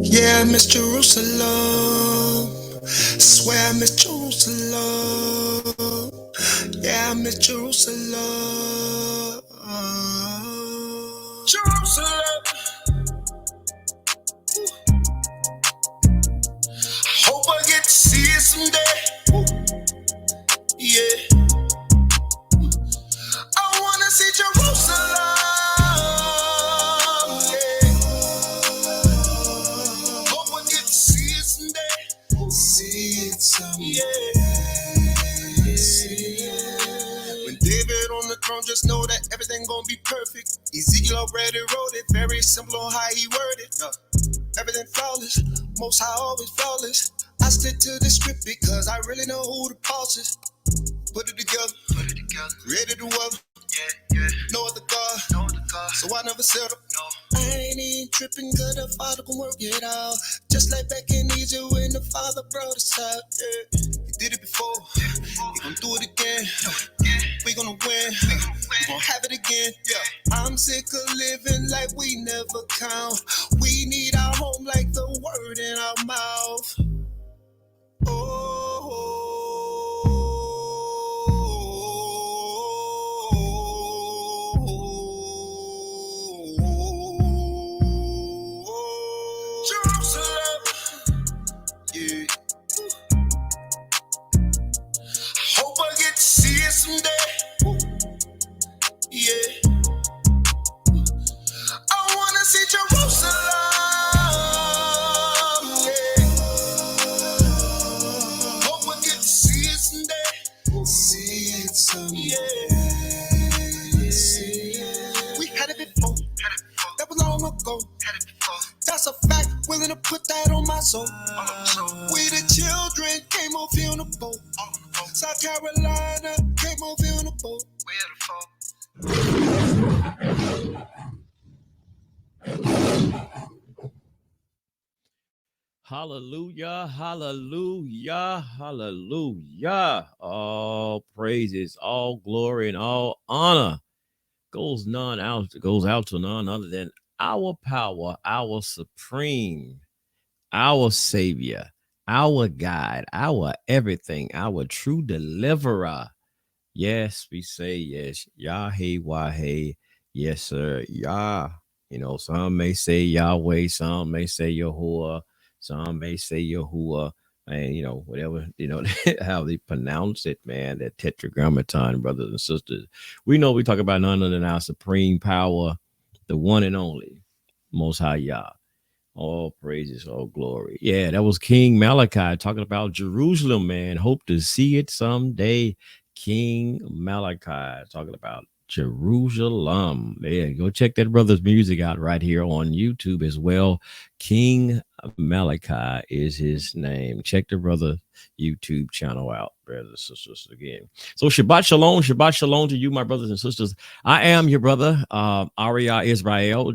Yeah, I miss Jerusalem. Swear I miss Jerusalem. Yeah, I miss Jerusalem. Jerusalem. Hope I get to see it someday. Yeah. I wanna see Jerusalem. Yeah. Hope I get to see it someday. See it someday. Yeah. When David on the throne, just know that everything gonna be perfect. Ezekiel already wrote it, very simple on how he worded. Everything flawless, most high always flawless. I stick to the script because I really know who the boss is. Put it together, created the world. No other God, so I never settle. I ain't even tripping, cause the Father can work it out. Just like back in Egypt when the Father brought us out. Yeah. He did it before, he gon' do it again. We gonna win, we gon' have it again. Yeah. I'm sick of living like we never count. We need our home like the word in our mouth. Jerusalem, yeah. Hope I get to see it someday. Yeah. I wanna see Jerusalem. Yeah. Hope I get to see it someday. See it someday. Yeah. We had it before. That was long ago. That's a fact. Willing to put that on my soul. We the children came over on the boat. South Carolina came over on the boat. Hallelujah, hallelujah, hallelujah. All praises, all glory, and all honor goes out to none other than our power, our supreme, our savior, our guide, our everything, our true deliverer. Yes, we say yes. Yah, hey, wah, hey. Yes, sir. Yah. Some may say Yahweh, some may say Yahuwah, some may say Yahuwah, and whatever, how they pronounce it, man, that tetragrammaton, brothers and sisters. We know we talk about none other than our supreme power, the one and only, most high Yah. All praises, all glory. Yeah, that was King Malachi talking about Jerusalem, man. Hope to see it someday. King Malachi talking about Jerusalem. Yeah, go check that brother's music out right here on YouTube as well. King Malachi is his name. Check the brother YouTube channel out, brothers and sisters, again. So Shabbat Shalom to you, my brothers and sisters. I am your brother, Arya Israel.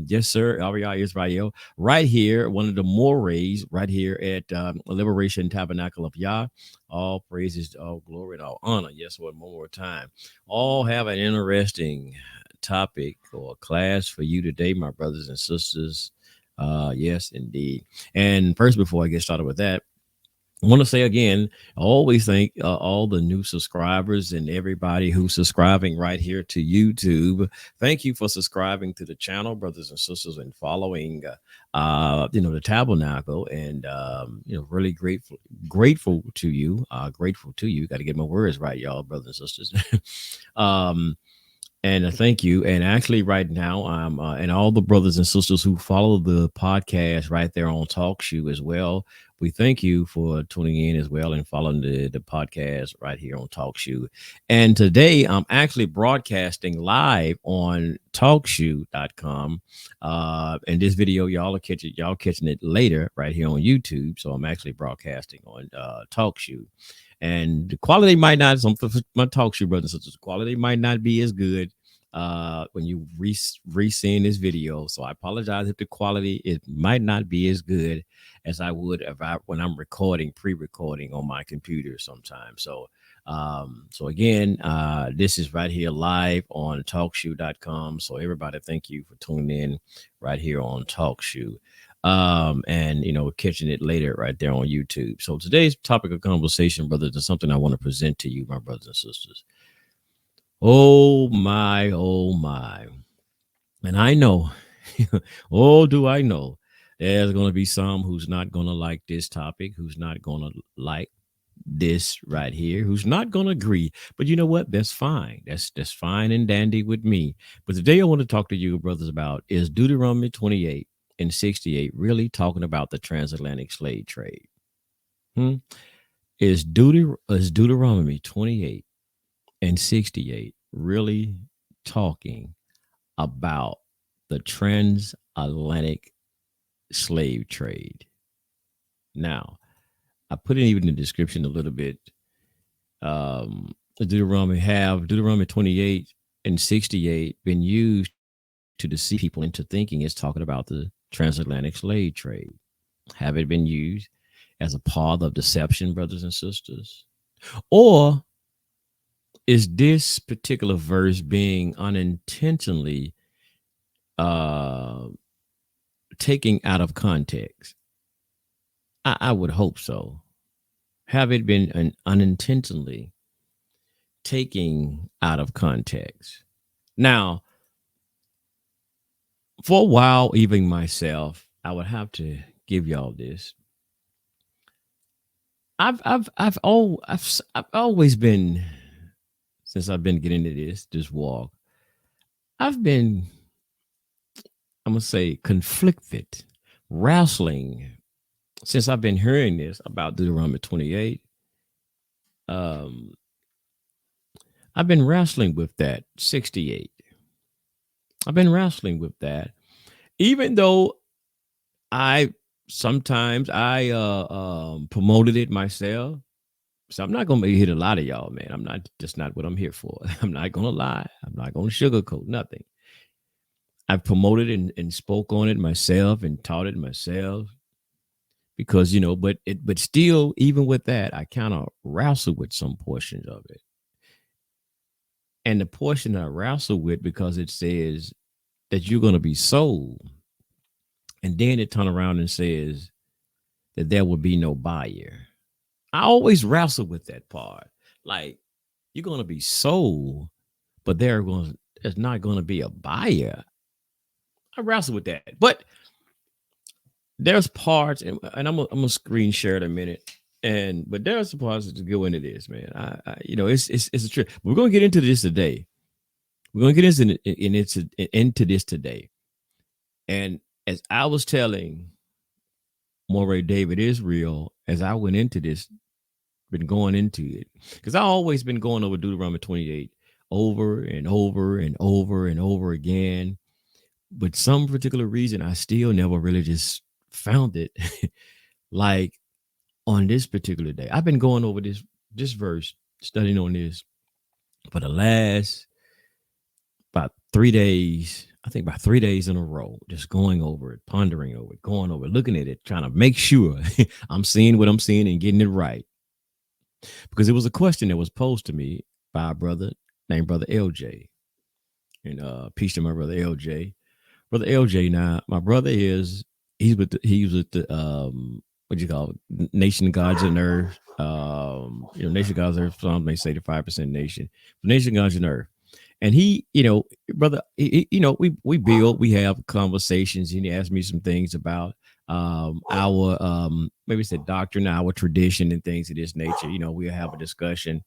Yes, sir, Arya Israel. Right here, one of the mores right here at Liberation Tabernacle of Yah. All praises, all glory, and all honor. Yes, one more time. All have an interesting topic or class for you today, my brothers and sisters. Yes, indeed. And first, before I get started with that, I want to say again, I always thank all the new subscribers and everybody who's subscribing right here to YouTube. Thank you for subscribing to the channel, brothers and sisters, and following, the tabernacle. And really grateful to you. Grateful to you. Got to get my words right, y'all, brothers and sisters. And thank you. And actually, right now, I'm and all the brothers and sisters who follow the podcast right there on TalkShoe as well. We thank you for tuning in as well and following the podcast right here on TalkShoe. And today, I'm actually broadcasting live on TalkShoe.com. And this video, y'all catching it later right here on YouTube. So I'm actually broadcasting on TalkShoe. And the quality might not, my talk show brothers and sisters, the quality might not be as good when you re-seeing this video. So I apologize if the quality, it might not be as good as I would when I'm pre-recording on my computer sometimes. So So again, this is right here live on talkshoe.com. So everybody, thank you for tuning in right here on Talkshoe. And catching it later right there on YouTube. So today's topic of conversation, brothers, is something I want to present to you, my brothers and sisters. Oh my, oh my. And I know, oh, do I know, there's going to be some who's not going to like this topic, who's not going to like this right here, who's not going to agree. But you know what? That's fine. That's fine and dandy with me. But today I want to talk to you, brothers, about is Deuteronomy 28 and 68 really talking about the transatlantic slave trade? Hmm? Is Deuteronomy 28 and 68 really talking about the transatlantic slave trade? Now, I put it even in the description a little bit. Deuteronomy 28 and 68 been used to deceive people into thinking it's talking about the transatlantic slave trade? Have it been used as a part of deception, brothers and sisters? Or is this particular verse being unintentionally uh taken out of context? I would hope so. Have it been unintentionally taking out of context? Now, for a while, even myself, I would have to give y'all this. I've always been, since I've been getting into this walk, I've been, I'm gonna say, conflicted, wrestling since I've been hearing this about Deuteronomy 28. Um, I've been wrestling with that 68. I've been wrestling with that, even though I sometimes I promoted it myself. So I'm not gonna hit a lot of y'all, man. I'm not. That's not what I'm here for. I'm not gonna lie. I'm not gonna sugarcoat nothing. I've promoted and spoke on it myself and taught it myself because but still, even with that, I kind of wrestle with some portions of it. And the portion I wrestle with because it says that you're gonna be sold, and then it turn around and says that there will be no buyer. I always wrestle with that part. Like, you're gonna be sold, but there's not gonna be a buyer. I wrestle with that. But there's parts, and I'm gonna screen share it a minute. But there's some parts to go into this, man. It's a trick. We're gonna get into this today. We're gonna get into this today. And as I was telling Moray David Israel, as I went into this, been going into it, because I always been going over Deuteronomy 28 over and over and over and over again. But some particular reason, I still never really just found it. Like on this particular day, I've been going over this verse, studying on this for the last about 3 days. I think about 3 days in a row, just going over it, pondering over it, going over it, looking at it, trying to make sure I'm seeing what I'm seeing and getting it right. Because it was a question that was posed to me by a brother named Brother LJ. And peace to my brother LJ. Brother LJ, now my brother he's with the what do you call it? Nation of Gods and Earth. Nation of Gods and Earth, some may say the 5% nation. Nation of Gods and Earth. And he, brother, we build, we have conversations, and he asked me some things about our maybe it's the doctrine, our tradition, and things of this nature. We have a discussion.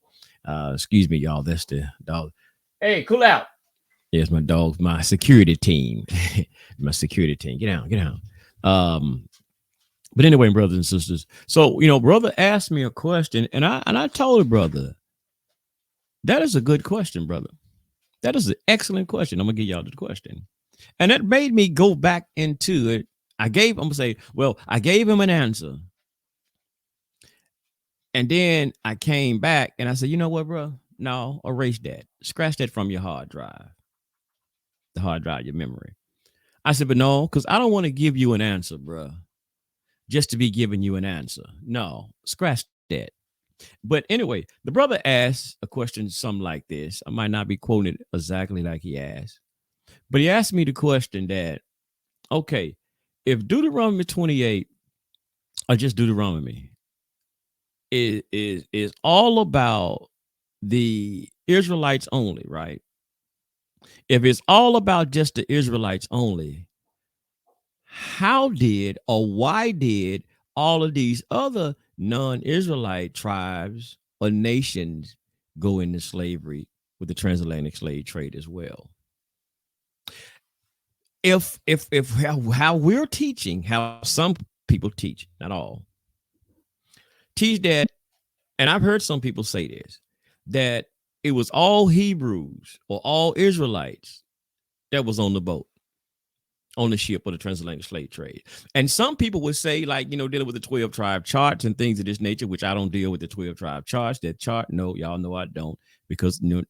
Excuse me, y'all. That's the dog. Hey, cool out. Yes, my dog, my security team. My security team. Get out, get out. But anyway, brothers and sisters. So, brother asked me a question, and I told the brother, that is a good question, brother. That is an excellent question. I'm gonna give y'all the question. And that made me go back into it. I'm gonna say, well, I gave him an answer. And then I came back and I said, you know what, bro? No, erase that. Scratch that from your hard drive. The hard drive, your memory. I said, but no, because I don't want to give you an answer, bro, just to be giving you an answer. No, scratch that. But anyway, the brother asked a question, something like this. I might not be quoting it exactly like he asked, but he asked me the question that, okay, if Deuteronomy 28, or just Deuteronomy, is all about the Israelites only, right? If it's all about just the Israelites only, how did or why did all of these other non-Israelite tribes or nations go into slavery with the transatlantic slave trade as well? If how we're teaching, how some people teach, not all, teach that, and I've heard some people say this, that it was all Hebrews or all Israelites that was on the boat, on the ship of the transatlantic slave trade. And some people would say, like, dealing with the 12 tribe charts and things of this nature, which I don't deal with the 12 tribe charts. That chart, no, y'all know I don't, because I'm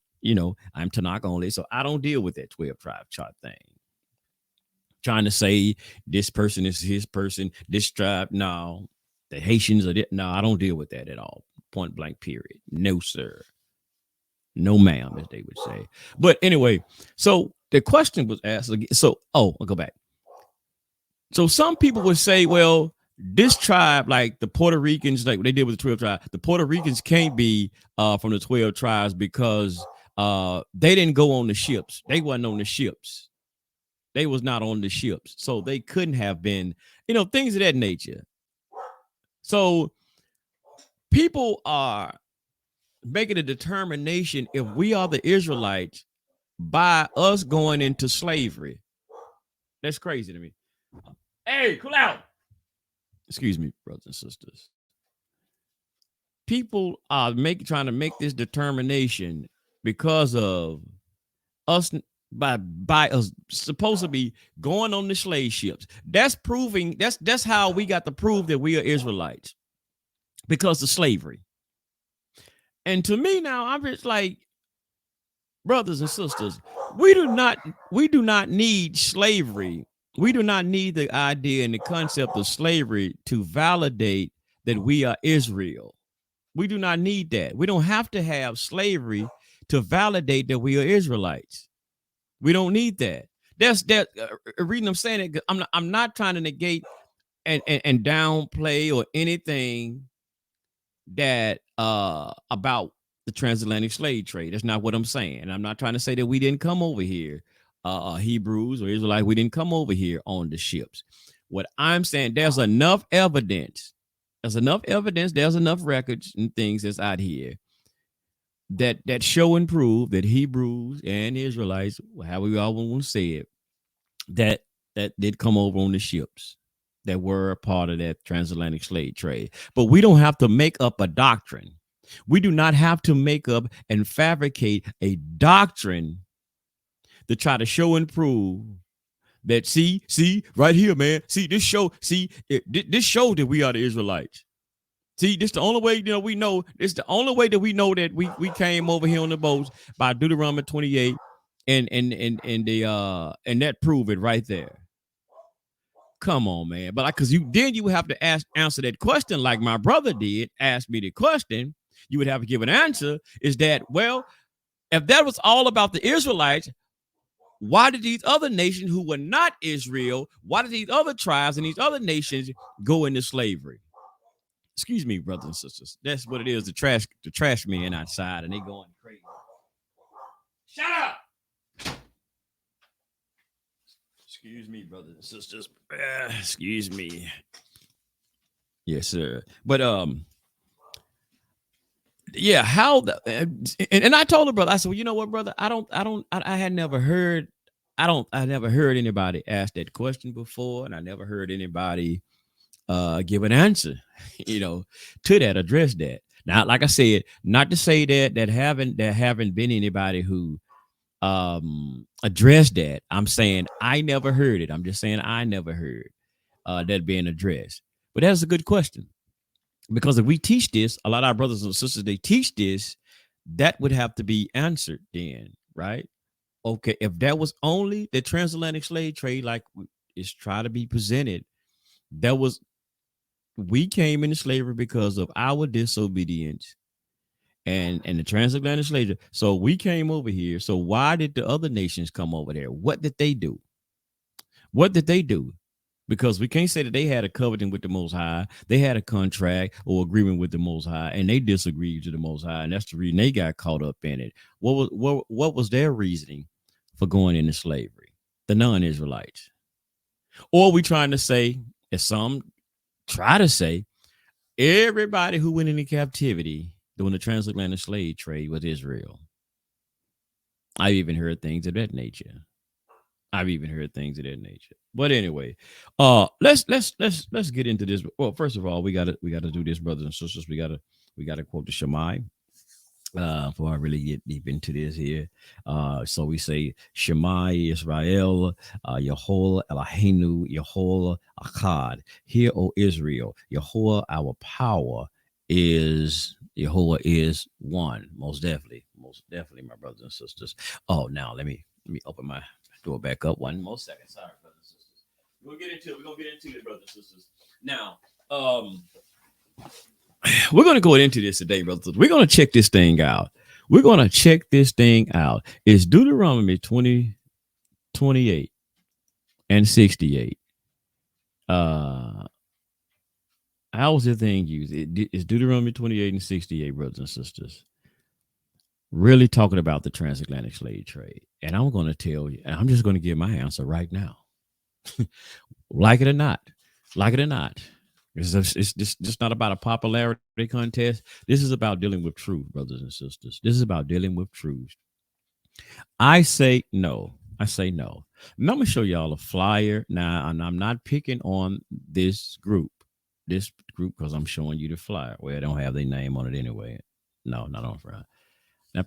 Tanakh only, so I don't deal with that 12 tribe chart thing. Trying to say this person is his person, this tribe, no, the Haitians are no, I don't deal with that at all. Point blank, period. No, sir. No, ma'am, as they would say. But anyway, so the question was asked again. So, I'll go back. So some people would say, well, this tribe, like the Puerto Ricans, like what they did with the 12 tribes, the Puerto Ricans can't be from the 12 tribes because they didn't go on the ships. They wasn't on the ships. They was not on the ships. So they couldn't have been, things of that nature. So people are making a determination if we are the Israelites by us going into slavery. That's crazy to me. Hey, cool out. Excuse me, brothers and sisters. People are trying to make this determination because of us, by us supposed to be going on the slave ships. That's proving that's how we got to prove that we are Israelites, because of slavery. And to me now, I'm just like, brothers and sisters, we do not need slavery. We do not need the idea and the concept of slavery to validate that we are Israel. We do not need that. We don't have to have slavery to validate that we are Israelites. We don't need that. That's that. Reading, I'm saying it. I'm not trying to negate and downplay or anything that about the transatlantic slave trade. That's not what I'm saying. And I'm not trying to say that we didn't come over here, Hebrews or Israelites. We didn't come over here on the ships. What I'm saying, there's enough evidence. There's enough evidence. There's enough records and things that's out here that show and prove that Hebrews and Israelites, however we all want to say it, that did come over on the ships that were a part of that transatlantic slave trade. But we don't have to make up a doctrine. We do not have to make up and fabricate a doctrine to try to show and prove that, see right here, man, see this show, this show that we are the Israelites. See, this the only way, we know. It's the only way that we know that we came over here on the boats by Deuteronomy 28, and that prove it right there. Come on, man. But because you would have to answer that question like my brother did, ask me the question. You would have to give an answer. Is that, well, if that was all about the Israelites, why did these other nations who were not Israel, why did these other tribes and these other nations go into slavery? Excuse me, brothers and sisters. That's what it is. The trash men outside, and they going crazy. Shut up. Excuse me, brothers and sisters. Excuse me. Yes, sir. But yeah, how the and I told the brother, I said, well, you know what, brother? I had never heard, I never heard anybody ask that question before, and I never heard anybody give an answer, to that, address that. Now, like I said, not to say that there haven't been anybody who addressed that. I'm saying I never heard it. I'm just saying I never heard that being addressed. But that's a good question, because if we teach this, a lot of our brothers and sisters, they teach this, that would have to be answered then, right? Okay, if that was only the transatlantic slave trade, like it's trying to be presented, that was We came into slavery because of our disobedience and the transatlantic slave. So we came over here. So why did the other nations come over there? What did they do? What did they do? Because we can't say that they had a covenant with the Most High. They had a contract or agreement with the Most High, and they disagreed to the Most High, and that's the reason they got caught up in it. What was their reasoning for going into slavery? The non-Israelites, or we trying to say, as some try to say, everybody who went into captivity during the transatlantic slave trade was Israel. I've even heard things of that nature. I've even heard things of that nature. But anyway, let's get into this. Well, first of all, we gotta do this, brothers and sisters. We gotta quote the Shemai before I really get deep into this here. So we say Shema Israel, Yehovah Eloheinu, Yehovah Akkad. Hear, O Israel, Yehovah our power is Yehovah is one. Most definitely, my brothers and sisters. Oh, now let me open my door back up one more second. Sorry, brothers and sisters. We're gonna get into it, brothers and sisters. Now, we're going to go into this today, brothers. We're going to check this thing out. We're going to check this thing out. It's Deuteronomy 20, 28, and 68. Uh, how was the thing used? It's Deuteronomy 28 and 68, brothers and sisters. Really talking about the transatlantic slave trade. And I'm going to tell you, and I'm just going to give my answer right now. Like it or not. Like it or not. It's just not about a popularity contest. This is about dealing with truth, brothers and sisters. This is about dealing with truth. I say no. I say no. Now I'm gonna show y'all a flyer. Now, and I'm not picking on this group, because I'm showing you the flyer. Well, I don't have their name on it anyway. No, not on front. Now,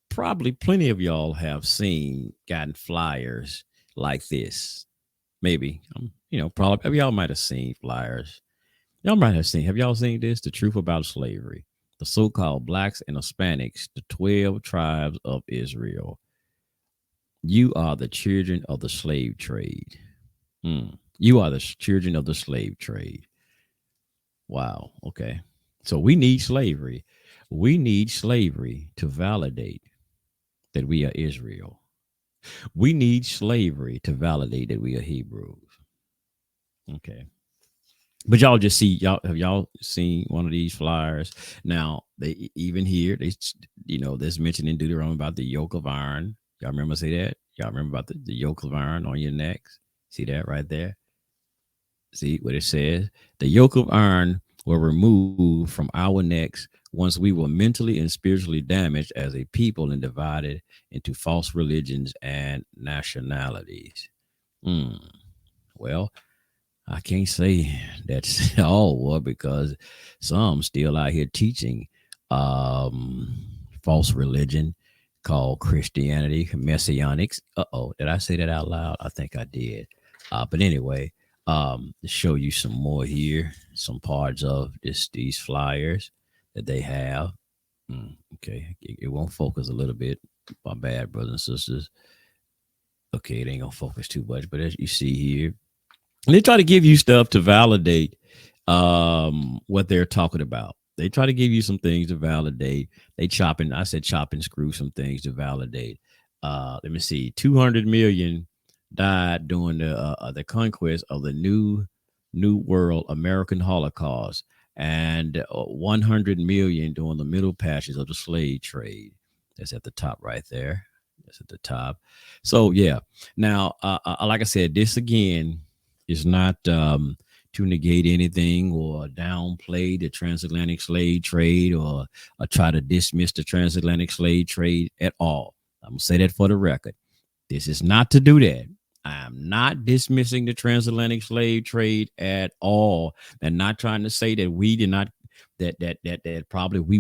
probably plenty of y'all have gotten flyers like this. Maybe, probably y'all might have seen flyers. Y'all might have seen. Have y'all seen this? The truth about slavery. The so-called blacks and Hispanics, the 12 tribes of Israel. You are the children of the slave trade. You are the children of the slave trade. Wow. Okay. So we need slavery. We need slavery to validate that we are Israel. We need slavery to validate that we are Hebrews. Okay. But y'all just see, y'all seen one of these flyers? Now they even here there's mentioned in Deuteronomy about the yoke of iron. Y'all remember say that? Y'all remember about the yoke of iron on your necks? See that right there? See what it says? The yoke of iron were removed from our necks once we were mentally and spiritually damaged as a people and divided into false religions and nationalities. Mm. Well, I can't say that's all war, because some still out here teaching false religion called Christianity, Messianics. Did I say that out loud? I think I did. But anyway, to show you some more here, some parts of these flyers that they have. Okay, it won't focus a little bit. My bad, brothers and sisters. Okay, it ain't gonna focus too much, but as you see here, and they try to give you stuff to validate what they're talking about. They try to give you some things to validate. I said chop and screw some things to validate. Let me see, 200 million died during the conquest of the new world American Holocaust, and 100 million during the middle passage of the slave trade. That's at the top right there. That's at the top. So yeah. Now, like I said, this again is not to negate anything or downplay the transatlantic slave trade, or try to dismiss the transatlantic slave trade at all. I'm gonna say that for the record. This is not to do that. I am not dismissing the transatlantic slave trade at all, and not trying to say that we did not that probably we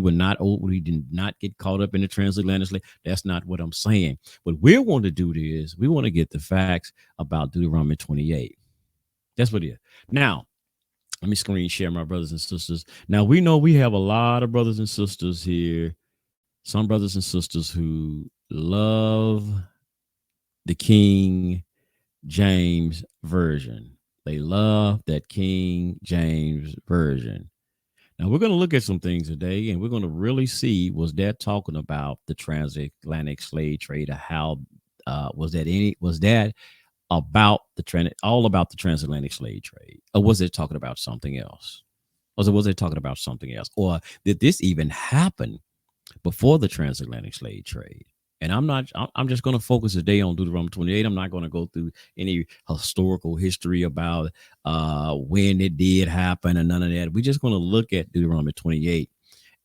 did not get caught up in the transatlantic slave. That's not what I'm saying. What we want to do is we want to get the facts about Deuteronomy 28. That's what it is. Now, let me screen share, my brothers and sisters. Now, we know we have a lot of brothers and sisters here, some brothers and sisters who love the King James Version. They love that King James version. Now we're going to look at some things today, and we're going to really see, was that talking about the transatlantic slave trade, or how was that about all about the transatlantic slave trade, or was it talking about something else? Was it talking about something else, or did this even happen before the transatlantic slave trade? And I'm just going to focus today on Deuteronomy 28. I'm not going to go through any historical history about when it did happen and none of that. We're just going to look at Deuteronomy 28.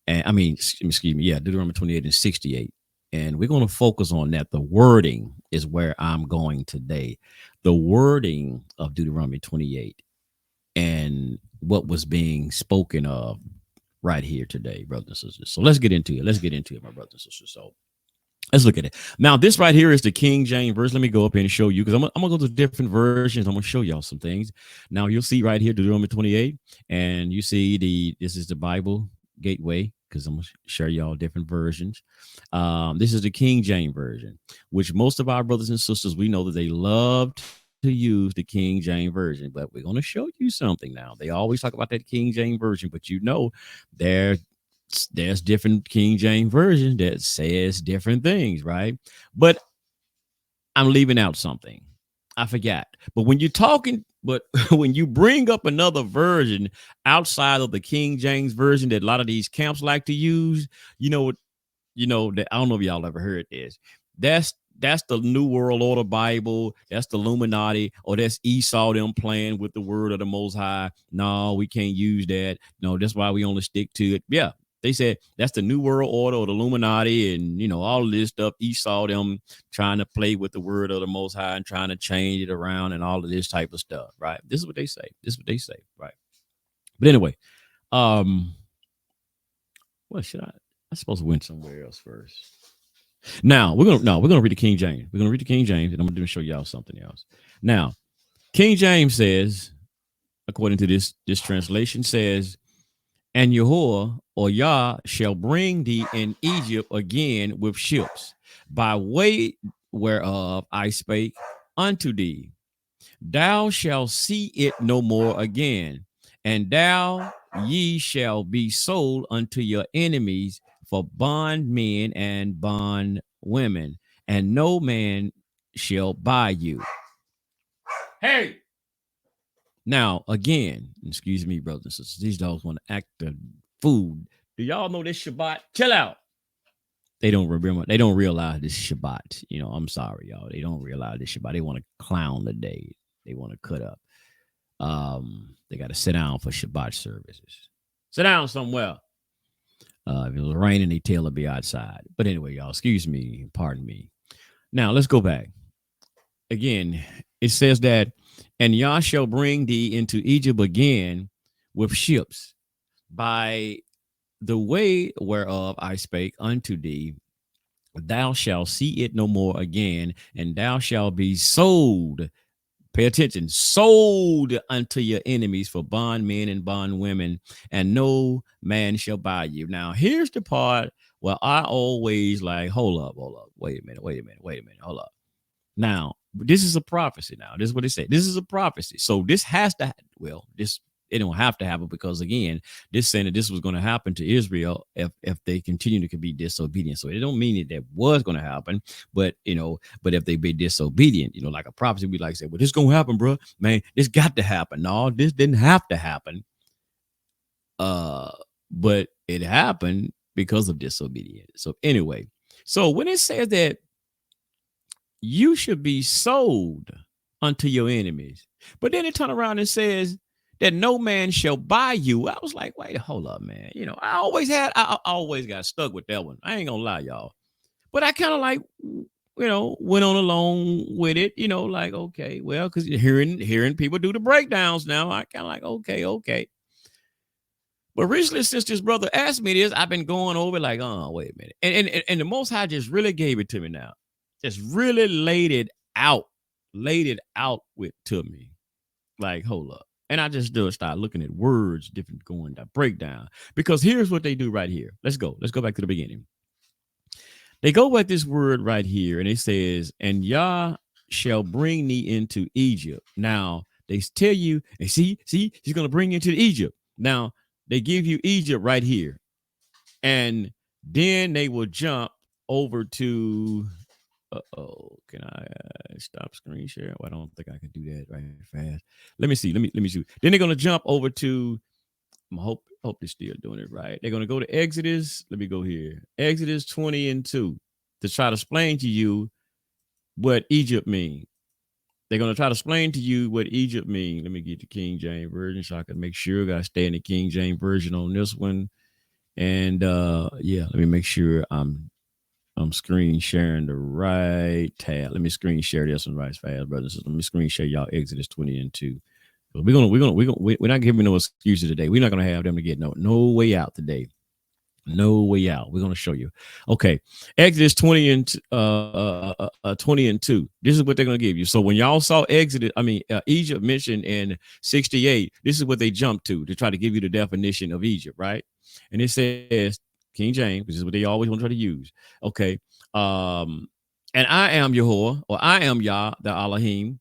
And I mean, excuse me, yeah, Deuteronomy 28 and 68. And we're going to focus on that. The wording is where I'm going today. The wording of Deuteronomy 28 and what was being spoken of right here today, brothers and sisters. So let's get into it. Let's get into it, my brothers and sisters. So let's look at it. Now, this right here is the King James version. Let me go up here and show you, because I'm gonna go to different versions. I'm gonna show y'all some things. Now you'll see right here Deuteronomy 28, and you see this is the Bible Gateway, because I'm gonna share y'all different versions. This is the King James version, which most of our brothers and sisters, we know that they love to use the King James version, but we're gonna show you something now. They always talk about that King James version, but you know there there's different King James version that says different things, right? But I'm leaving out something. I forgot. But when you're talking, but when you bring up another version outside of the King James version that a lot of these camps like to use, you know, that I don't know if y'all ever heard this. That's the New World Order Bible. That's the Illuminati, or that's Esau them playing with the word of the Most High. No, we can't use that. No, that's why we only stick to it. Yeah, they said that's the New World Order or the Illuminati, and all of this stuff. Esau them trying to play with the word of the Most High and trying to change it around and all of this type of stuff. Right? This is what they say. This is what they say. Right? But anyway, um, what should I? I suppose we went somewhere else first. Now we're gonna read the King James. We're gonna read the King James, and I'm gonna show y'all something else. Now, King James says, according to this translation, says, "And Yahweh or Yah shall bring thee in Egypt again with ships, by way whereof I spake unto thee. Thou shalt see it no more again, and thou ye shall be sold unto your enemies for bondmen and bondwomen, and no man shall buy you." Hey! Now, again, excuse me, brothers and sisters, these dogs want to act the food. Do y'all know this Shabbat? Chill out. They don't remember. They don't realize this Shabbat. I'm sorry, y'all. They don't realize this Shabbat. They want to clown the day. They want to cut up. They got to sit down for Shabbat services. Sit down somewhere. If it was raining, they tell to be outside. But anyway, y'all, excuse me, pardon me. Now let's go back. Again, it says that, "And Yah shall bring thee into Egypt again with ships, by the way whereof I spake unto thee. Thou shalt see it no more again, and thou shalt be sold." Pay attention. "Sold unto your enemies for bondmen and bondwomen, and no man shall buy you." Now, here's the part where I always like, hold up. Wait a minute. Hold up. Now, this is a prophecy. Now, this is what they say. This is a prophecy. So this has to, it don't have to happen, because again, this saying that this was going to happen to Israel if they continue to be disobedient. So it don't mean that was going to happen, but but if they be disobedient, like a prophecy, we like say, well, this is going to happen, bro. Man, this got to happen. No, this didn't have to happen. But it happened because of disobedience. So anyway, so when it says that you should be sold unto your enemies, but then it turn around and says that no man shall buy you, I was like, wait, hold up, man. I always got stuck with that one. I ain't gonna lie, y'all. But I kind of like, went on along with it, like, okay, well, because hearing people do the breakdowns now, I kind of like, okay. But recently, since this brother asked me this, I've been going over like, oh, wait a minute. And the Most High just really gave it to me now. Just really laid it out with to me. Like, hold up. And I just start looking at words, different going to breakdown. Because here's what they do right here. Let's go back to the beginning. They go with this word right here, and it says, "And Yah shall bring thee into Egypt." Now, They tell you, and see, he's going to bring you into Egypt. Now, they give you Egypt right here. And then they will jump over to, can I stop screen share? Well, I don't think I can do that right fast. Let me see. Let me see. Then they're going to jump over to, I hope they're still doing it right. They're going to go to Exodus. Let me go here. Exodus 20:2 to try to explain to you what Egypt means. They're going to try to explain to you what Egypt means. Let me get the King James Version so I can make sure. Got to stay in the King James Version on this one. And yeah, let me make sure I'm screen sharing the right tab. Let me screen share this one right fast, brothers. Let me screen share y'all Exodus 20:2. We're not giving no excuses today. We're not gonna have them to get no way out today. No way out. We're going to show you. Okay. Exodus 20:2. This is what they're going to give you. So when y'all saw Egypt mentioned in 68, this is what they jumped to try to give you the definition of Egypt, right? And it says, King James, this is what they always want to try to use. Okay. And I am Yahweh, or I am Yah, the Elohim,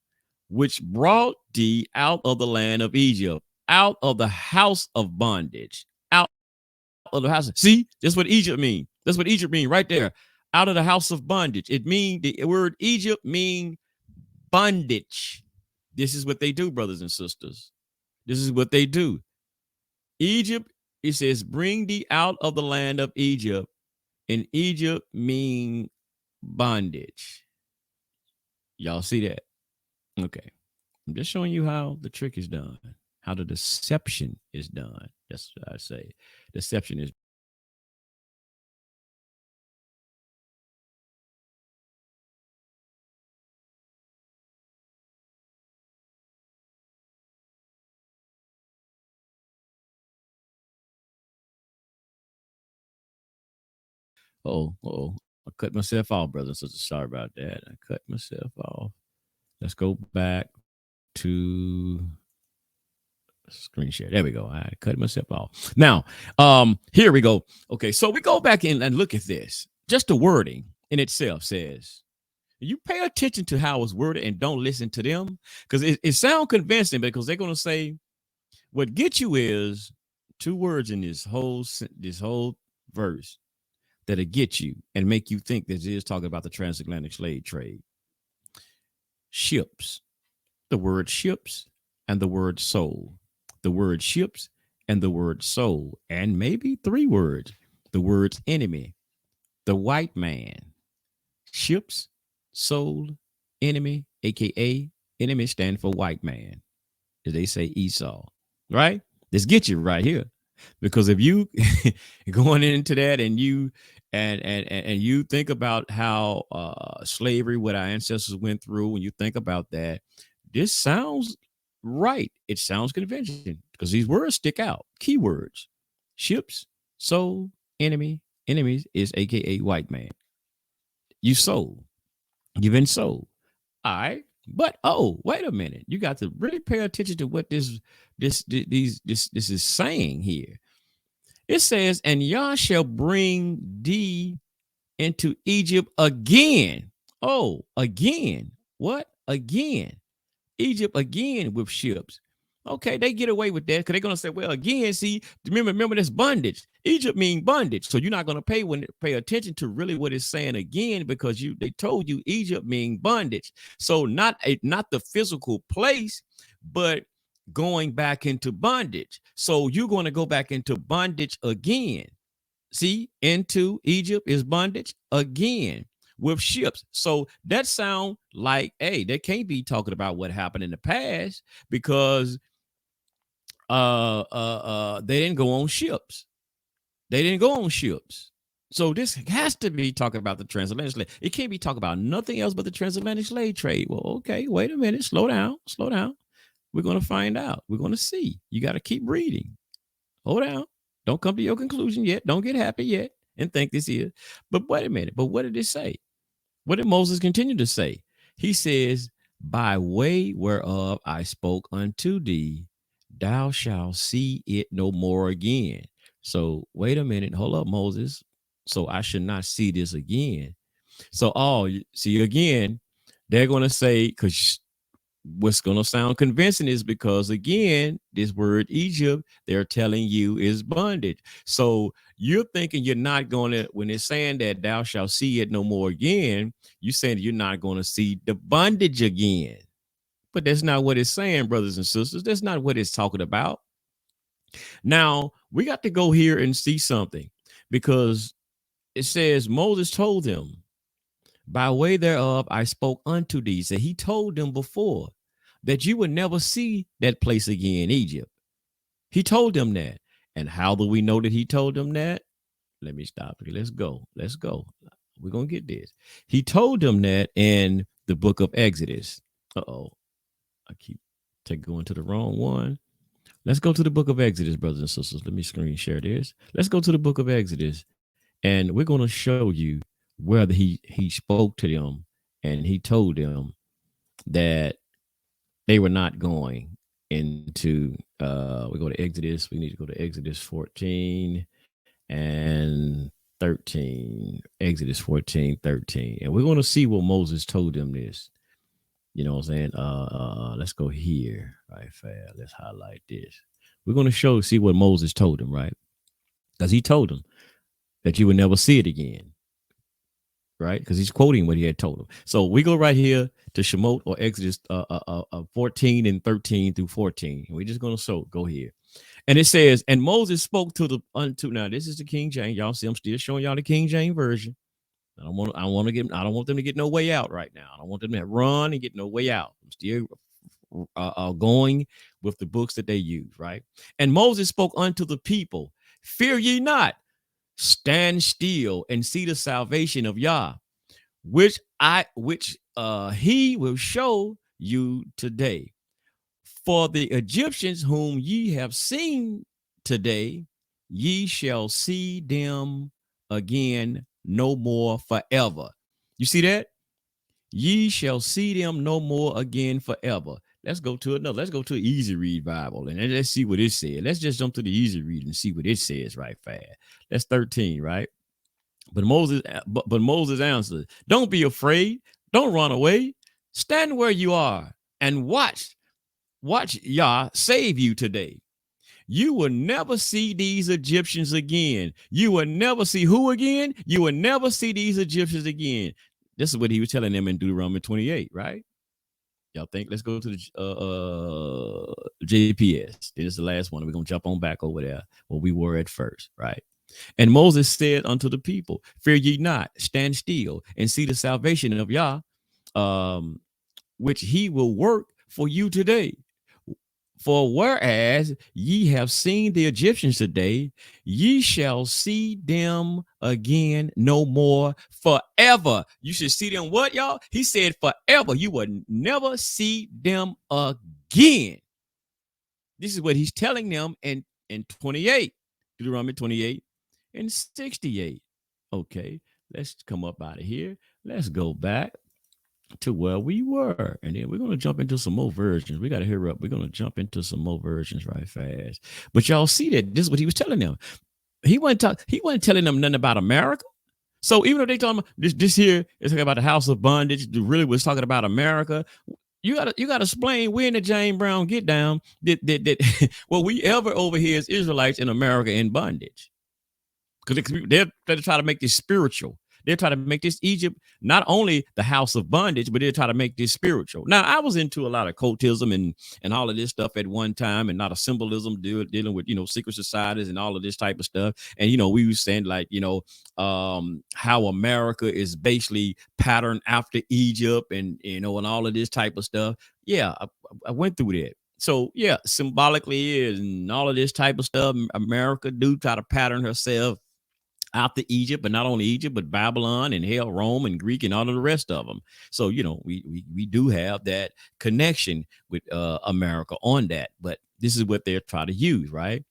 which brought thee out of the land of Egypt, out of the house of bondage, out of the house. See, that's what Egypt mean. That's what Egypt mean right there. Out of the house of bondage. It mean the word Egypt mean bondage. This is what they do, brothers and sisters. This is what they do. Egypt, it says, bring thee out of the land of Egypt. And Egypt mean bondage. Y'all see that? Okay. I'm just showing you how the trick is done, how the deception is done. That's what I say. Deception is. I cut myself off, brothers and sisters. Sorry about that. I cut myself off. Let's go back to screen share. There we go. I cut myself off. Now, here we go. Okay, so we go back in and look at this. Just the wording in itself says, you pay attention to how it's worded and don't listen to them, because it sounds convincing, because they're going to say what gets you is two words in this whole verse that'll get you and make you think that it is talking about the transatlantic slave trade. Ships, the word ships and the word soul, the word ships and the word soul, and maybe three words, the words enemy, the white man, ships, soul, enemy, aka enemy stand for white man, as they say Esau, right? This gets you right here, because if you going into that and you and you think about how slavery, what our ancestors went through, when you think about that, this sounds right. It sounds convincing because these words stick out. Keywords: ships, soul, enemy. Enemies is aka white man. You sold. You've been sold. All right. But wait a minute. You got to really pay attention to what this is saying here. It says, and Yah shall bring thee into Egypt again. Oh, again. What? Again. Egypt again with ships. Okay, they get away with that because they're going to say, well, again, see, remember this bondage. Egypt means bondage. So you're not going to pay attention to really what it's saying again, because they told you Egypt means bondage. So not the physical place, but going back into bondage. So you're going to go back into bondage again. See, into Egypt is bondage again with ships. So that sound like, hey, they can't be talking about what happened in the past, because they didn't go on ships. They didn't go on ships. So this has to be talking about the transatlantic slave. It can't be talking about nothing else but the transatlantic slave trade. Well, okay, wait a minute. Slow down. We're going to find out. We're going to see. You got to keep reading. Hold on. Don't come to your conclusion yet. Don't get happy yet and think this is. But wait a minute. But what did it say? What did Moses continue to say? He says, by way whereof I spoke unto thee, thou shalt see it no more again. So wait a minute. Hold up, Moses. So I should not see this again. So, see, again, they're going to say, because what's going to sound convincing is because, again, this word Egypt, they're telling you is bondage. So you're thinking you're not going to, when it's saying that thou shalt see it no more again, you're saying you're not going to see the bondage again. But that's not what it's saying, brothers and sisters. That's not what it's talking about. Now, we got to go here and see something, because it says Moses told them, by way thereof I spoke unto thee. So he told them before that you would never see that place again, Egypt. He told them that. And how do we know that he told them that? Let me stop. Let's go. Let's go. We're going to get this. He told them that in the book of Exodus. Uh-oh. I keep going to the wrong one. Let's go to the book of Exodus, brothers and sisters. Let me screen share this. Let's go to the book of Exodus, and we're going to show you where he spoke to them, and he told them that they were not going into we go to Exodus. We need to go to Exodus 14 and 13. Exodus 14, 13. And we're going to see what Moses told them this. You know what I'm saying? Let's go here. Right, fast. Let's highlight this. We're going to see what Moses told them, right? Because he told them that you would never see it again, right? Because he's quoting what he had told them. So we go right here to Shemot, or Exodus 14 and 13 through 14. And we're just going to go here. And it says, and Moses spoke now this is the King James. Y'all see, I'm still showing y'all the King James version. I don't want them to get no way out right now. I don't want them to run and get no way out. I'm still going with the books that they use, right? And Moses spoke unto the people, fear ye not, stand still and see the salvation of Yah, which he will show you today. For the Egyptians whom ye have seen today, ye shall see them again no more forever. You see that? Ye shall see them no more again forever. Let's go to another. Let's go to an easy read Bible, and let's see what it says. Let's just jump to the easy read and see what it says right fast. That's 13, right? But Moses answered, don't be afraid. Don't run away. Stand where you are and watch Yah save you today. You will never see these Egyptians again. You will never see who again? You will never see these Egyptians again. This is what he was telling them in Deuteronomy 28, right? Y'all think? Let's go to the JPS. This is the last one. We're going to jump on back over there where we were at first, right? And Moses said unto the people, fear ye not, stand still and see the salvation of Yah, which he will work for you today. For whereas ye have seen the Egyptians today, ye shall see them again no more forever. You should see them what, y'all? He said forever. You will never see them again. This is what he's telling them in 28, Deuteronomy 28 and 68. Okay, let's come up out of here. Let's go back to where we were, and then we're going to jump into some more versions. We got to hurry up. We're going to jump into some more versions right fast. But y'all see that this is what he was telling them. He wasn't telling them nothing about America. So even though they told him this here is talking about the house of bondage, really was talking about America. You gotta explain when the James Brown get down that well, we ever over here as Israelites in America in bondage, because they're trying to make this spiritual. They're trying to make this Egypt not only the house of bondage, but they're trying to make this spiritual. Now, I was into a lot of cultism and all of this stuff at one time, and not a symbolism dealing with, secret societies and all of this type of stuff. And, we were saying like, how America is basically patterned after Egypt and all of this type of stuff. Yeah, I went through that. So, yeah, symbolically is and all of this type of stuff. America do try to pattern herself out to Egypt, but not only Egypt, but Babylon and hell, Rome and Greek and all of the rest of them. So, we do have that connection with America on that, but this is what they're trying to use, right?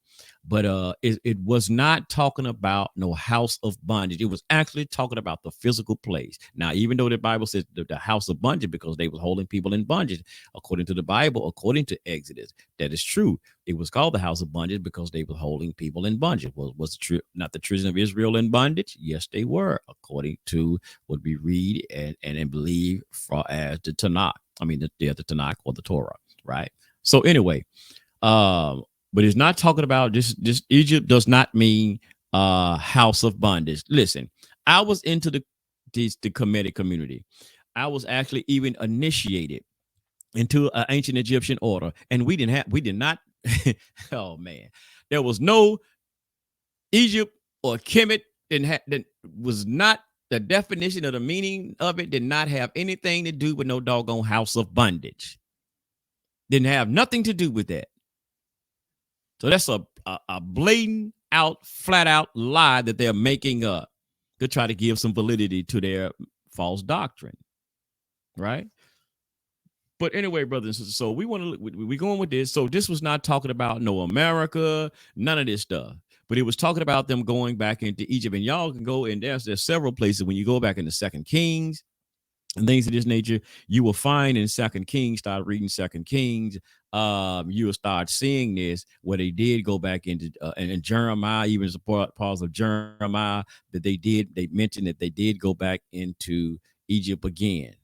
But it was not talking about no house of bondage. It was actually talking about the physical place. Now, even though the Bible says the house of bondage, because they was holding people in bondage, according to the Bible, according to Exodus, that is true. It was called the house of bondage because they were holding people in bondage. Was not the children of Israel in bondage? Yes, they were, according to what we read and believe as the Tanakh. I mean, the Tanakh or the Torah, right? So anyway, um, but it's not talking about just Egypt does not mean house of bondage. Listen, I was into the Kemetic community. I was actually even initiated into an ancient Egyptian order, and we did not. Oh man, there was no Egypt or Kemet that was not the definition of the meaning of it did not have anything to do with no doggone house of bondage. Didn't have nothing to do with that. So that's a blatant out, flat out lie that they're making up to try to give some validity to their false doctrine, right? But anyway, brothers and sisters, so we going with this. So this was not talking about no America, none of this stuff. But it was talking about them going back into Egypt. And y'all can go, and there's several places when you go back into Second Kings and things of this nature, you will find in Second Kings, start reading Second Kings, you will start seeing this where they did go back into and Jeremiah, even as parts of Jeremiah, that they mentioned that they did go back into Egypt again.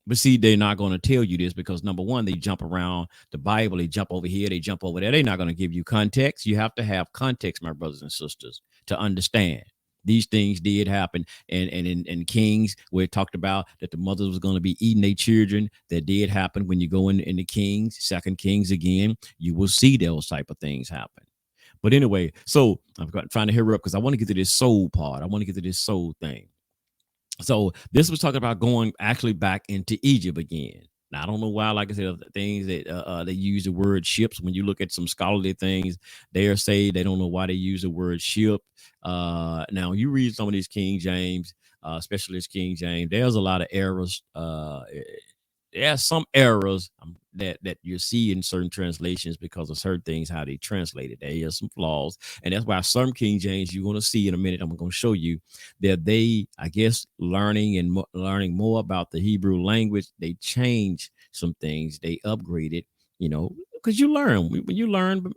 But see, they're not going to tell you this because number one, they jump around the Bible, they jump over here, they jump over there. They're not going to give you context. You have to have context, my brothers and sisters, to understand these things did happen. And in Kings, where it talked about that the mothers was going to be eating their children, that did happen. When you go in the Kings, Second Kings again, you will see those type of things happen. But anyway, so I'm trying to hurry up because I want to get to this soul part. I want to get to this soul thing. So this was talking about going actually back into Egypt again. Now I don't know why, like I said, things that they use the word ships. When you look at some scholarly things, they are say they don't know why they use the word ship. Now you read some of these King James, especially this King James. There's a lot of errors. There's some errors that you see in certain translations because of certain things how they translate it. There are some flaws, and that's why some King James you're going to see in a minute. I'm going to show you that they, I guess, learning more about the Hebrew language, they change some things, they upgraded, because you learn when you learn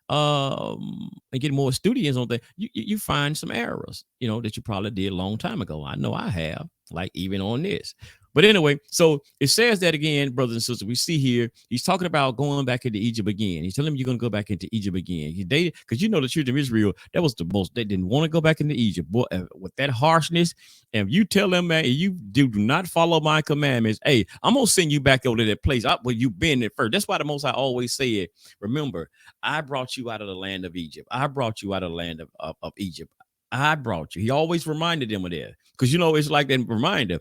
and get more studious on that, you find some errors, that you probably did a long time ago. I know I have, like even on this. But anyway, so it says that again, brothers and sisters, we see here, he's talking about going back into Egypt again. He's telling them you're going to go back into Egypt again. Because the children of Israel, that was the most, they didn't want to go back into Egypt. Boy, with that harshness, and if you tell them, man, you do not follow my commandments, hey, I'm going to send you back over to that place where you've been at first. That's why the Most High always said, remember, I brought you out of the land of Egypt. I brought you out of the land of Egypt. I brought you. He always reminded them of that. Because, it's like that reminder.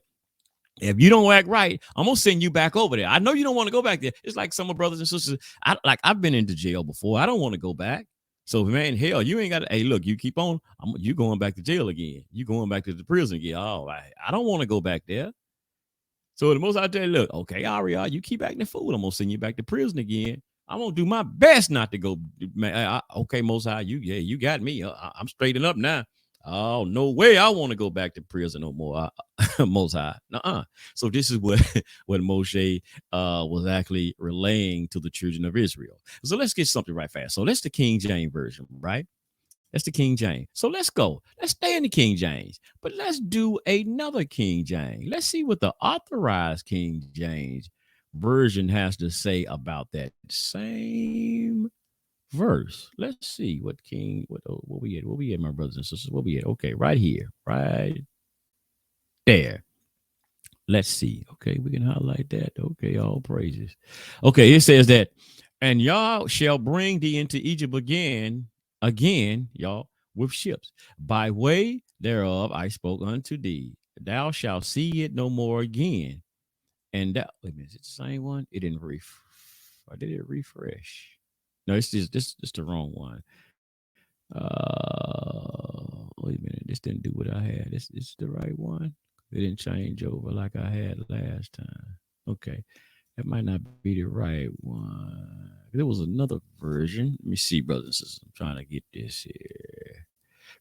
If you don't act right, I'm gonna send you back over there. I know you don't want to go back there. It's like some of brothers and sisters. I've been into jail before. I don't want to go back. So man, hell, you ain't got to. Hey, look, you keep on. You going back to jail again. You going back to the prison again. Oh, I don't want to go back there. So the most I tell you, look, okay, Aria, you keep acting a fool. I'm gonna send you back to prison again. I'm gonna do my best not to go. Man, okay, Most High, you got me. I'm straightening up now. Oh, no way. I want to go back to prison no more. Most High. So this is what Moshe was actually relaying to the children of Israel. So let's get something right fast. So that's the King James version, right? That's the King James. So let's go. Let's stay in the King James, but let's do another King James. Let's see what the authorized King James version has to say about that same verse. Let's see what what we at, my brothers and sisters. What we at? Okay, right here, right there. Let's see. Okay, we can highlight that. Okay, all praises. Okay, it says that, and y'all shall bring thee into Egypt again, y'all, with ships. By way thereof I spoke unto thee. Thou shalt see it no more again. And that, wait a minute, is it the same one? It didn't or did it refresh? No, it's just this the wrong one. Wait a minute, this didn't do what I had. It's the right one. It didn't change over like I had last time. Okay, that might not be the right one. There was another version. Let me see, brothers and sisters. I'm trying to get this here.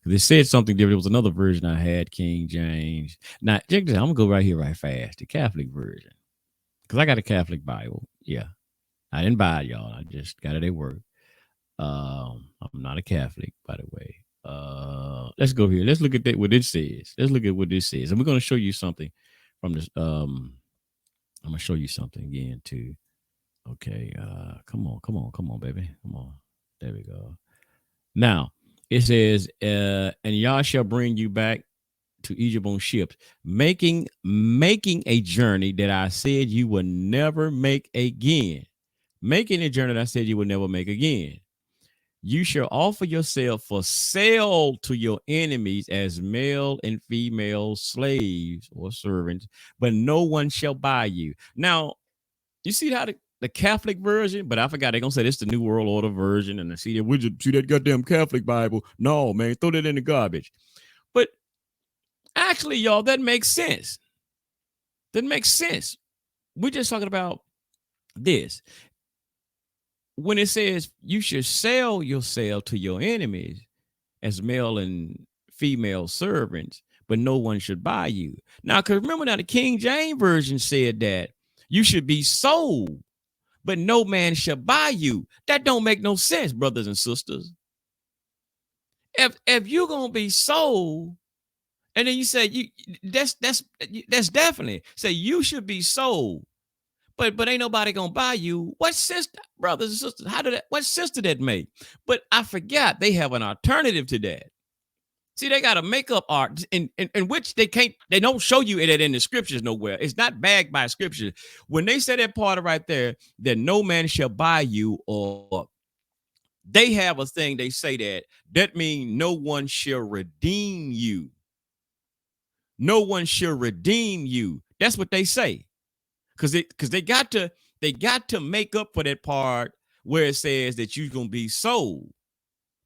They said something different. There was another version I had, King James. Now, check this out. I'm gonna go right here, right fast. The Catholic version, because I got a Catholic Bible. Yeah, I didn't buy it, y'all. I just got it at work. I'm not a Catholic, by the way. Let's go here. Let's look at what it says. Let's look at what this says, and we're going to show you something from this. I'm gonna show you something again too. Okay, come on, baby, come on. There we go. Now it says, and Yah shall bring you back to Egypt on ships, making a journey that I said you would never make again. Making a journey that I said you would never make again. You shall offer yourself for sale to your enemies as male and female slaves or servants, but no one shall buy you. Now, you see how the Catholic version, but I forgot they're gonna say this the New World Order version, and I see that see that goddamn Catholic Bible. No, man, throw that in the garbage. But actually, y'all, that makes sense. That makes sense. We're just talking about this. When it says you should sell yourself to your enemies as male and female servants, but no one should buy you. Now, because remember now, the King James Version said that you should be sold, but no man shall buy you. That don't make no sense, brothers and sisters. If you're gonna be sold, and then you say that's definitely say you should be sold, but ain't nobody gonna buy you. What sense, brothers and sisters? What sense did that make? But I forgot they have an alternative to that. See, they got a makeup art in which they don't show you it in the scriptures nowhere. It's not bagged by scripture. When they say that part right there, that no man shall buy you, or they have a thing, they say that means no one shall redeem you. No one shall redeem you. That's what they say. Because they got to make up for that part where it says that you're gonna be sold.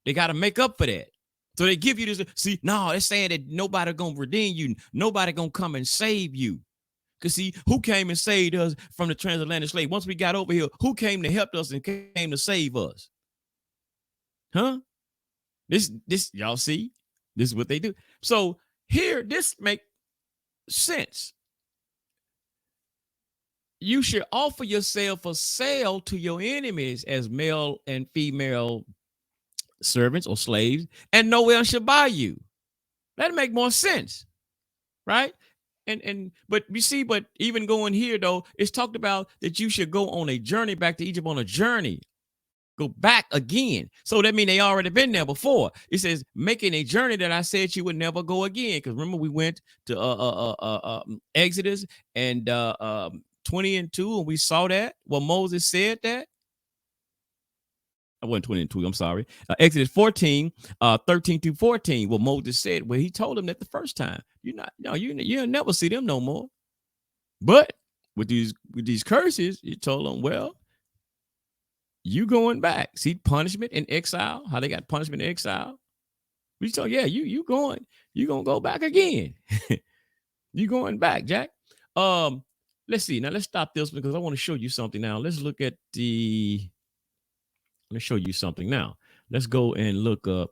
They got to make up for that. So they give you this. See, no, they're saying that nobody gonna redeem you. Nobody gonna come and save you. Because see, who came and saved us from the transatlantic slave? Once we got over here, who came to help us and came to save us? Huh? This y'all see? This is what they do. So here, this makes sense. You should offer yourself for sale to your enemies as male and female servants or slaves, and no one should buy you. That'd make more sense, right? But you see, but even going here though, it's talked about that you should go on a journey back to Egypt, on a journey, go back again. So that means they already been there before. It says making a journey that I said you would never go again. Because remember, we went to Exodus and 20:2, and we saw that. Well, Moses said that. I wasn't 22. I'm sorry. Exodus 14, 13 through 14. What Moses said, well, he told them that the first time. You'll never see them no more. But with these curses, he told them, well, you going back. See punishment in exile, how they got punishment in exile. We told, yeah, you gonna go back again. You going back, Jack. Let's see. Now let's stop this because I want to show you something now. Let's look at Let's show you something now. Let's go and look up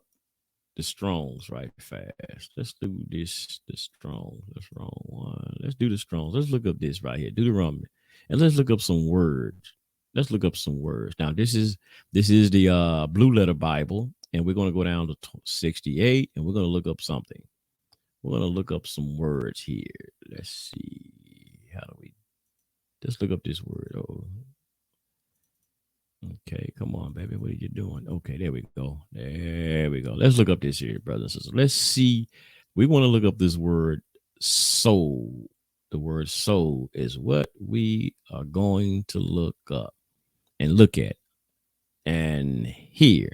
the Strongs right fast. Let's do this, the Strongs. That's wrong one. Let's do the Strongs. Let's look up this right here, Deuteronomy. And let's look up some words. Let's look up some words. Now, this is the Blue Letter Bible, and we're going to go down to 68, and we're going to look up something. We're going to look up some words here. Let's see. Let's look up this word. Oh, okay, come on, baby. What are you doing? Okay, there we go. There we go. Let's look up this here, brothers and sisters. Let's see. We want to look up this word soul. The word soul is what we are going to look up and look at. And here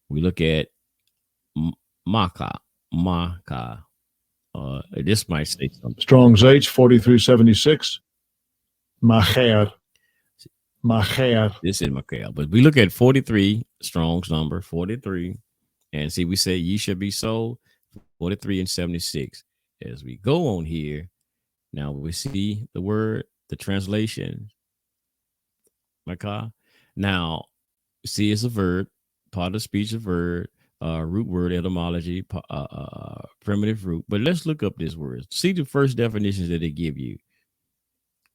we look at Maka. This might say something. Strong's H 4376. Macher. Macher. This is Michael, but we look at 43, Strong's number 43, and see, we say ye should be sold 43 and 76. As we go on here, now we see the word, the translation, Michael. Now, see, it's a verb, part of speech, a verb, root word etymology, primitive root. But let's look up this word. See the first definitions that they give you.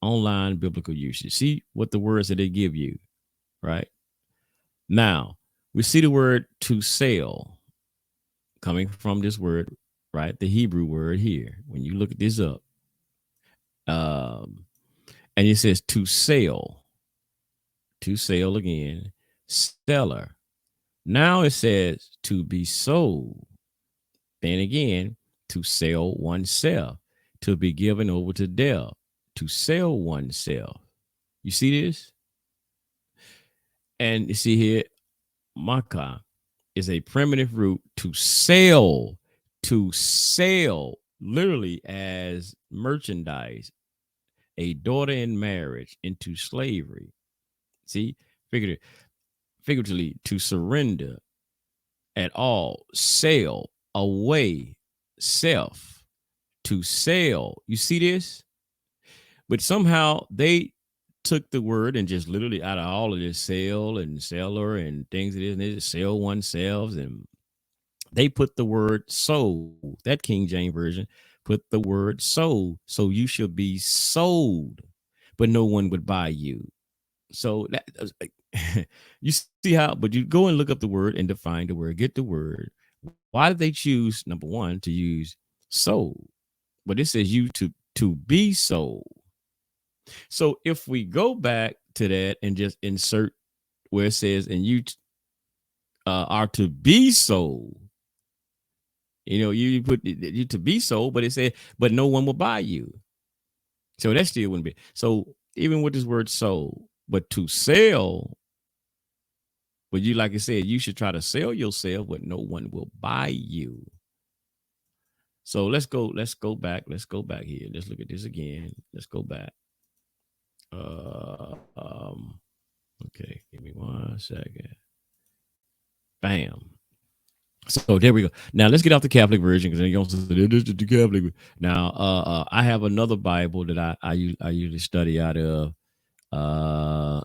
Online biblical usage. See what the words that they give you. Right now, we see the word to sell coming from this word, right? The Hebrew word here. When you look at this up, And it says to sell again, seller. Now it says to be sold. Then again, to sell oneself, to be given over to death, to sell oneself. You see this? And you see here, maka is a primitive root to sell, literally as merchandise, a daughter in marriage into slavery. See, figuratively, to surrender at all, sell away, self, to sell. You see this? But somehow they took the word and just literally out of all of this sell and seller and things it is, and they just sell oneself, and they put the word sold. That King James version put the word sold. So you should be sold, but no one would buy you. So that you see how, but you go and look up the word and define the word, get the word. Why did they choose, number one, to use sold? But it says you to be sold. So if we go back to that and just insert where it says, and you are to be sold, you put you to be sold, but it said, but no one will buy you. So that still wouldn't be. So even with this word sold, but to sell, but you, like I said, you should try to sell yourself, but no one will buy you. So let's go back here. Let's look at this again. Let's go back. Okay, give me 1 second. Bam. So there we go. Now let's get off the Catholic version, because you're going to say this is the Catholic. Now I have another Bible that I usually study out of.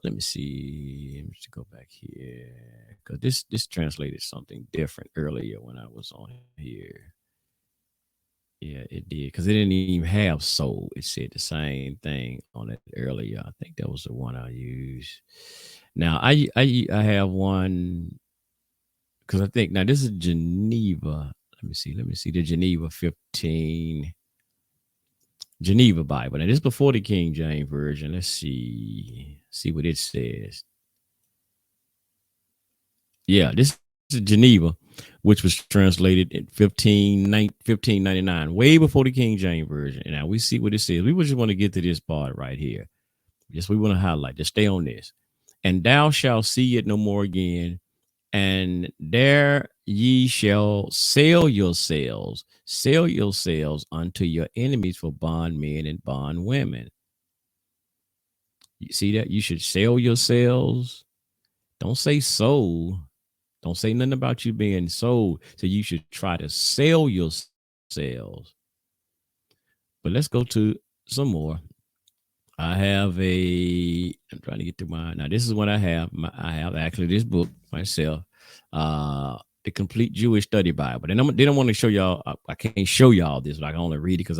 Let me see. Let me just go back here, because this translated something different earlier when I was on here. Yeah, it did, because it didn't even have soul. It said the same thing on it earlier. I think that was the one I used. Now I have one, because I think now this is Geneva. Let me see the Geneva 15 Geneva Bible. Now this is before the King James version. Let's see what it says. Yeah, this is Geneva, which was translated in 1599, way before the King James version. And now we see what it says. We just want to get to this part right here. Yes, we want to highlight. Just stay on this. And thou shalt see it no more again, and there ye shall sell yourselves unto your enemies for bondmen and bondwomen. You see that? You should sell yourselves. Don't say sold. Don't say nothing about you being sold. So you should try to sell yourselves. But let's go to some more. I'm trying to get to mine. Now, this is what I have. I have actually this book myself, the Complete Jewish Study Bible. And they don't want to show y'all. I can't show y'all this, but I can only read it because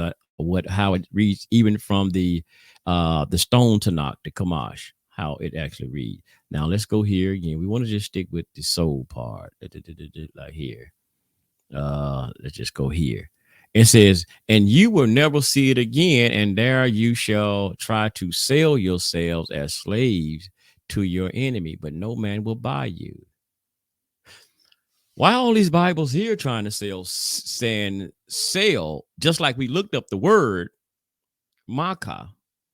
how it reads, even from the Stone Tanakh, the Kamash, how it actually reads. Now, let's go here again. We want to just stick with the soul part, like here. Let's just go here. It says, and you will never see it again, and there you shall try to sell yourselves as slaves to your enemy, but no man will buy you. Why all these Bibles here trying to saying sell, just like we looked up the word maka,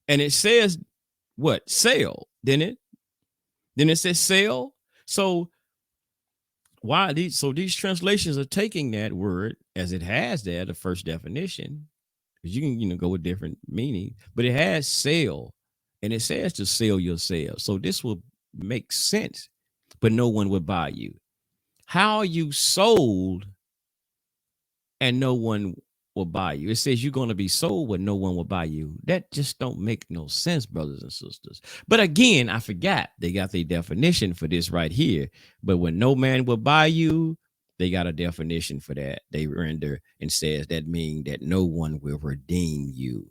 and it says what? Sell, didn't it? Then it says sell. So why these translations are taking that word as it has there, the first definition, because you can go with different meaning, but it has sell, and it says to sell yourself. So this will make sense, but no one would buy you. How are you sold and no one will buy you? It says you're going to be sold, but no one will buy you. That just don't make no sense, brothers and sisters. But again, I forgot they got the definition for this right here. But when no man will buy you, they got a definition for that. They render and says that means that no one will redeem you.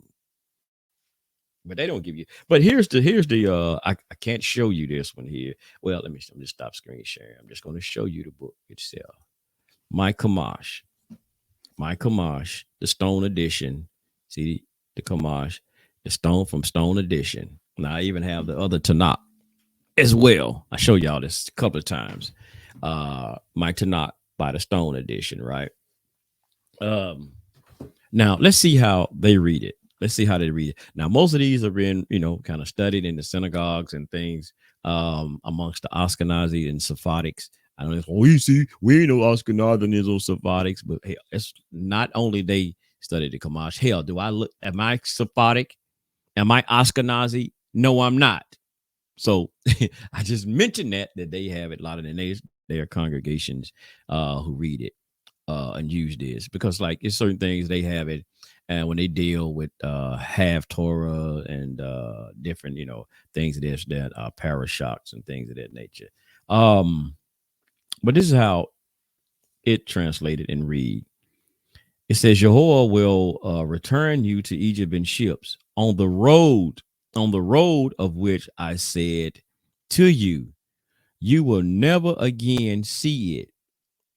But they don't give you. But here's the I can't show you this one here. Well, let me just stop screen sharing. I'm just going to show you the book itself. My Kamash, the Stone Edition. See the Kamash, The Stone from Stone Edition. Now I even have the other Tanakh as well. I show y'all this a couple of times. My Tanakh by the Stone Edition, right? Um, Now let's see how they read it. Let's see how they read it. Now, most of these are being, kind of studied in the synagogues and things amongst the Ashkenazi and Sephardics. I don't know. We see we ain't no Ashkenazis or Sephardics, but hey, it's not only they study the Kamash. Hell, do I look? Am I Sephardic? Am I Ashkenazi? No, I'm not. So I just mentioned that they have it a lot of their congregations who read it and use this because like it's certain things they have it and when they deal with half Torah and different things of this that parashocks and things of that nature. But this is how it translated and read. It says Jehovah will return you to Egypt in ships on the road of which I said to you, you will never again see it,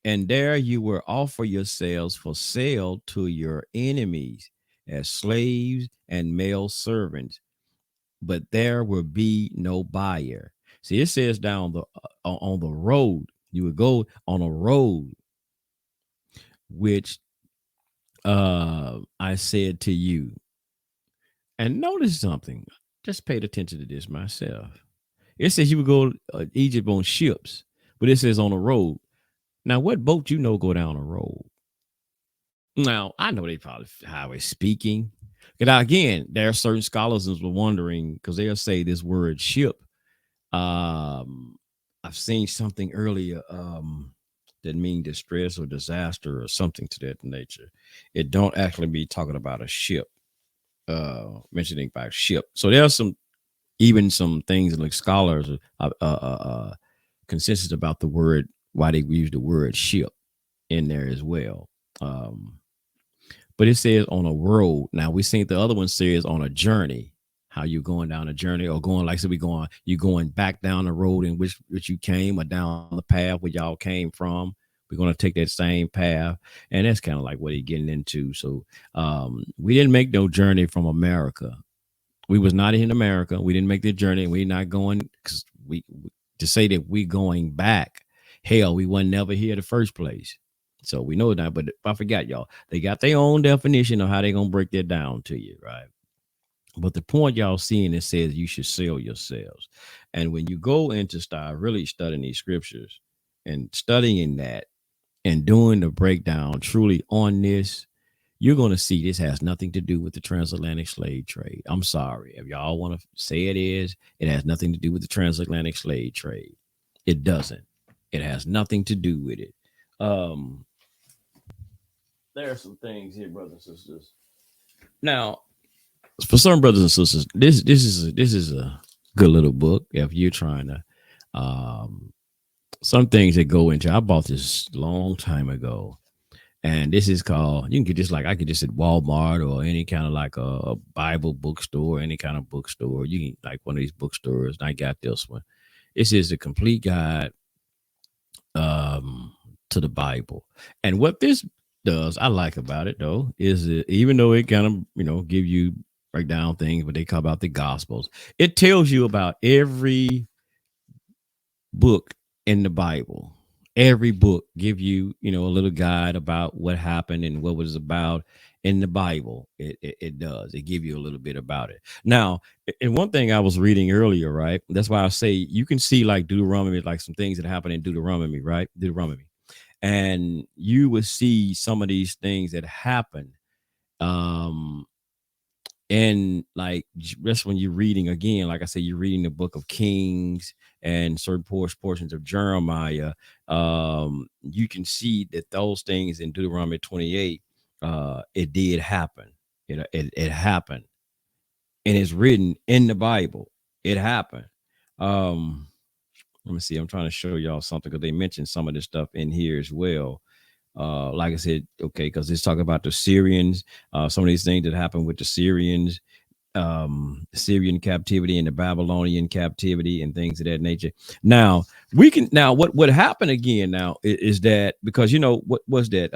and there you will offer yourselves for sale to your enemies as slaves and male servants, but there will be no buyer. See, it says down on the road. You would go on a road, which I said to you. And notice something. Just paid attention to this myself. It says you would go Egypt on ships, but it says on a road. Now, what boat go down a road? Now, I know they probably highway speaking. Now, again, there are certain scholars who were wondering because they'll say this word ship. I've seen something earlier that mean distress or disaster or something to that nature. It don't actually be talking about a ship, mentioning about ship. So there's some things like scholars consensus about the word, why they use the word ship in there as well. But it says on a road. Now we seen the other one says on a journey. How you going down a journey or going like so you going back down the road in which you came or down the path where y'all came from. We're going to take that same path, and that's kind of like what he's getting into. So we didn't make no journey from America. We was not in America. We didn't make the journey. We're not going because to say that we going back. Hell, we wasn't never here in the first place. So we know that, but I forgot y'all. They got their own definition of how they gonna break that down to you, right? But the point y'all seeing it says you should sell yourselves. And when you go into start really studying these scriptures and studying that and doing the breakdown truly on this, you're going to see this has nothing to do with the transatlantic slave trade. I'm sorry. If y'all want to say it has nothing to do with the transatlantic slave trade. It doesn't. It has nothing to do with it. There are some things here, brothers and sisters. Now, for some brothers and sisters, this is a good little book if you're trying to some things that go into. I bought this long time ago, and this is called, you can get this like I could just at Walmart or any kind of like a Bible bookstore, any kind of bookstore. You can like one of these bookstores, and I got this one. This is a complete guide to the Bible. And what this does, I like about it though, is even though it kind of, give you break down things, but they call about the gospels, it tells you about every book in the Bible. Every book give you, a little guide about what happened and what was about in the Bible. It does. It give you a little bit about it. Now, and one thing I was reading earlier, right? That's why I say you can see like Deuteronomy, like some things that happen in Deuteronomy, right? Deuteronomy. And you will see some of these things that happen. And like just when you're reading again, like I say, you're reading the book of Kings and certain portions of Jeremiah, you can see that those things in Deuteronomy 28, it did happen. It happened, and it's written in the Bible. It happened. Let me see. I'm trying to show y'all something because they mentioned some of this stuff in here as well. Like I said, okay, because it's talking about the Syrians, some of these things that happened with the Syrians, Syrian captivity and the Babylonian captivity and things of that nature. Now what happened again now is that because what was that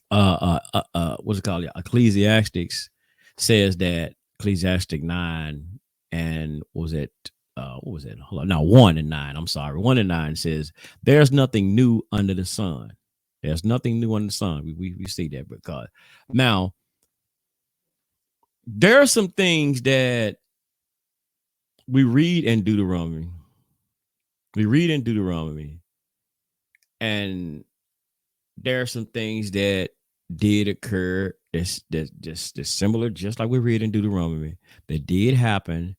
what's it called, Ecclesiastics says that Ecclesiastic 9 and what was it? Hold on. No, 1 and 9. I'm sorry. 1 and 9 says, there's nothing new under the sun. There's nothing new under the sun. We see that because now there are some things that we read in Deuteronomy. We read in Deuteronomy, and there are some things that did occur that's similar, just like we read in Deuteronomy, that did happen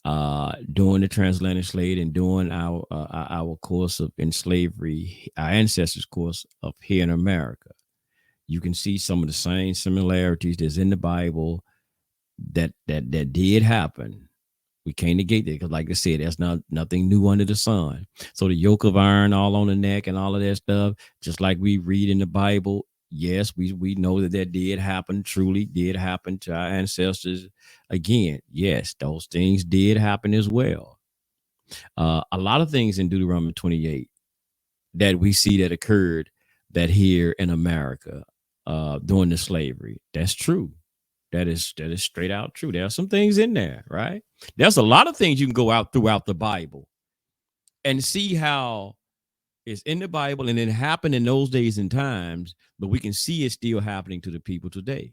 during the transatlantic slave and during our course of in slavery, our ancestors' course of here in America. You can see some of the same similarities that's in the Bible that did happen. We can't negate that because, like I said, there's nothing new under the sun. So the yoke of iron all on the neck and all of that stuff, just like we read in the Bible, yes, we know that did happen, truly did happen to our ancestors. Again, yes, those things did happen as well. A lot of things in Deuteronomy 28 that we see that occurred that here in America during the slavery. That's true. That is straight out true. There are some things in there, right? There's a lot of things you can go out throughout the Bible and see how it's in the Bible and it happened in those days and times, but we can see it still happening to the people today.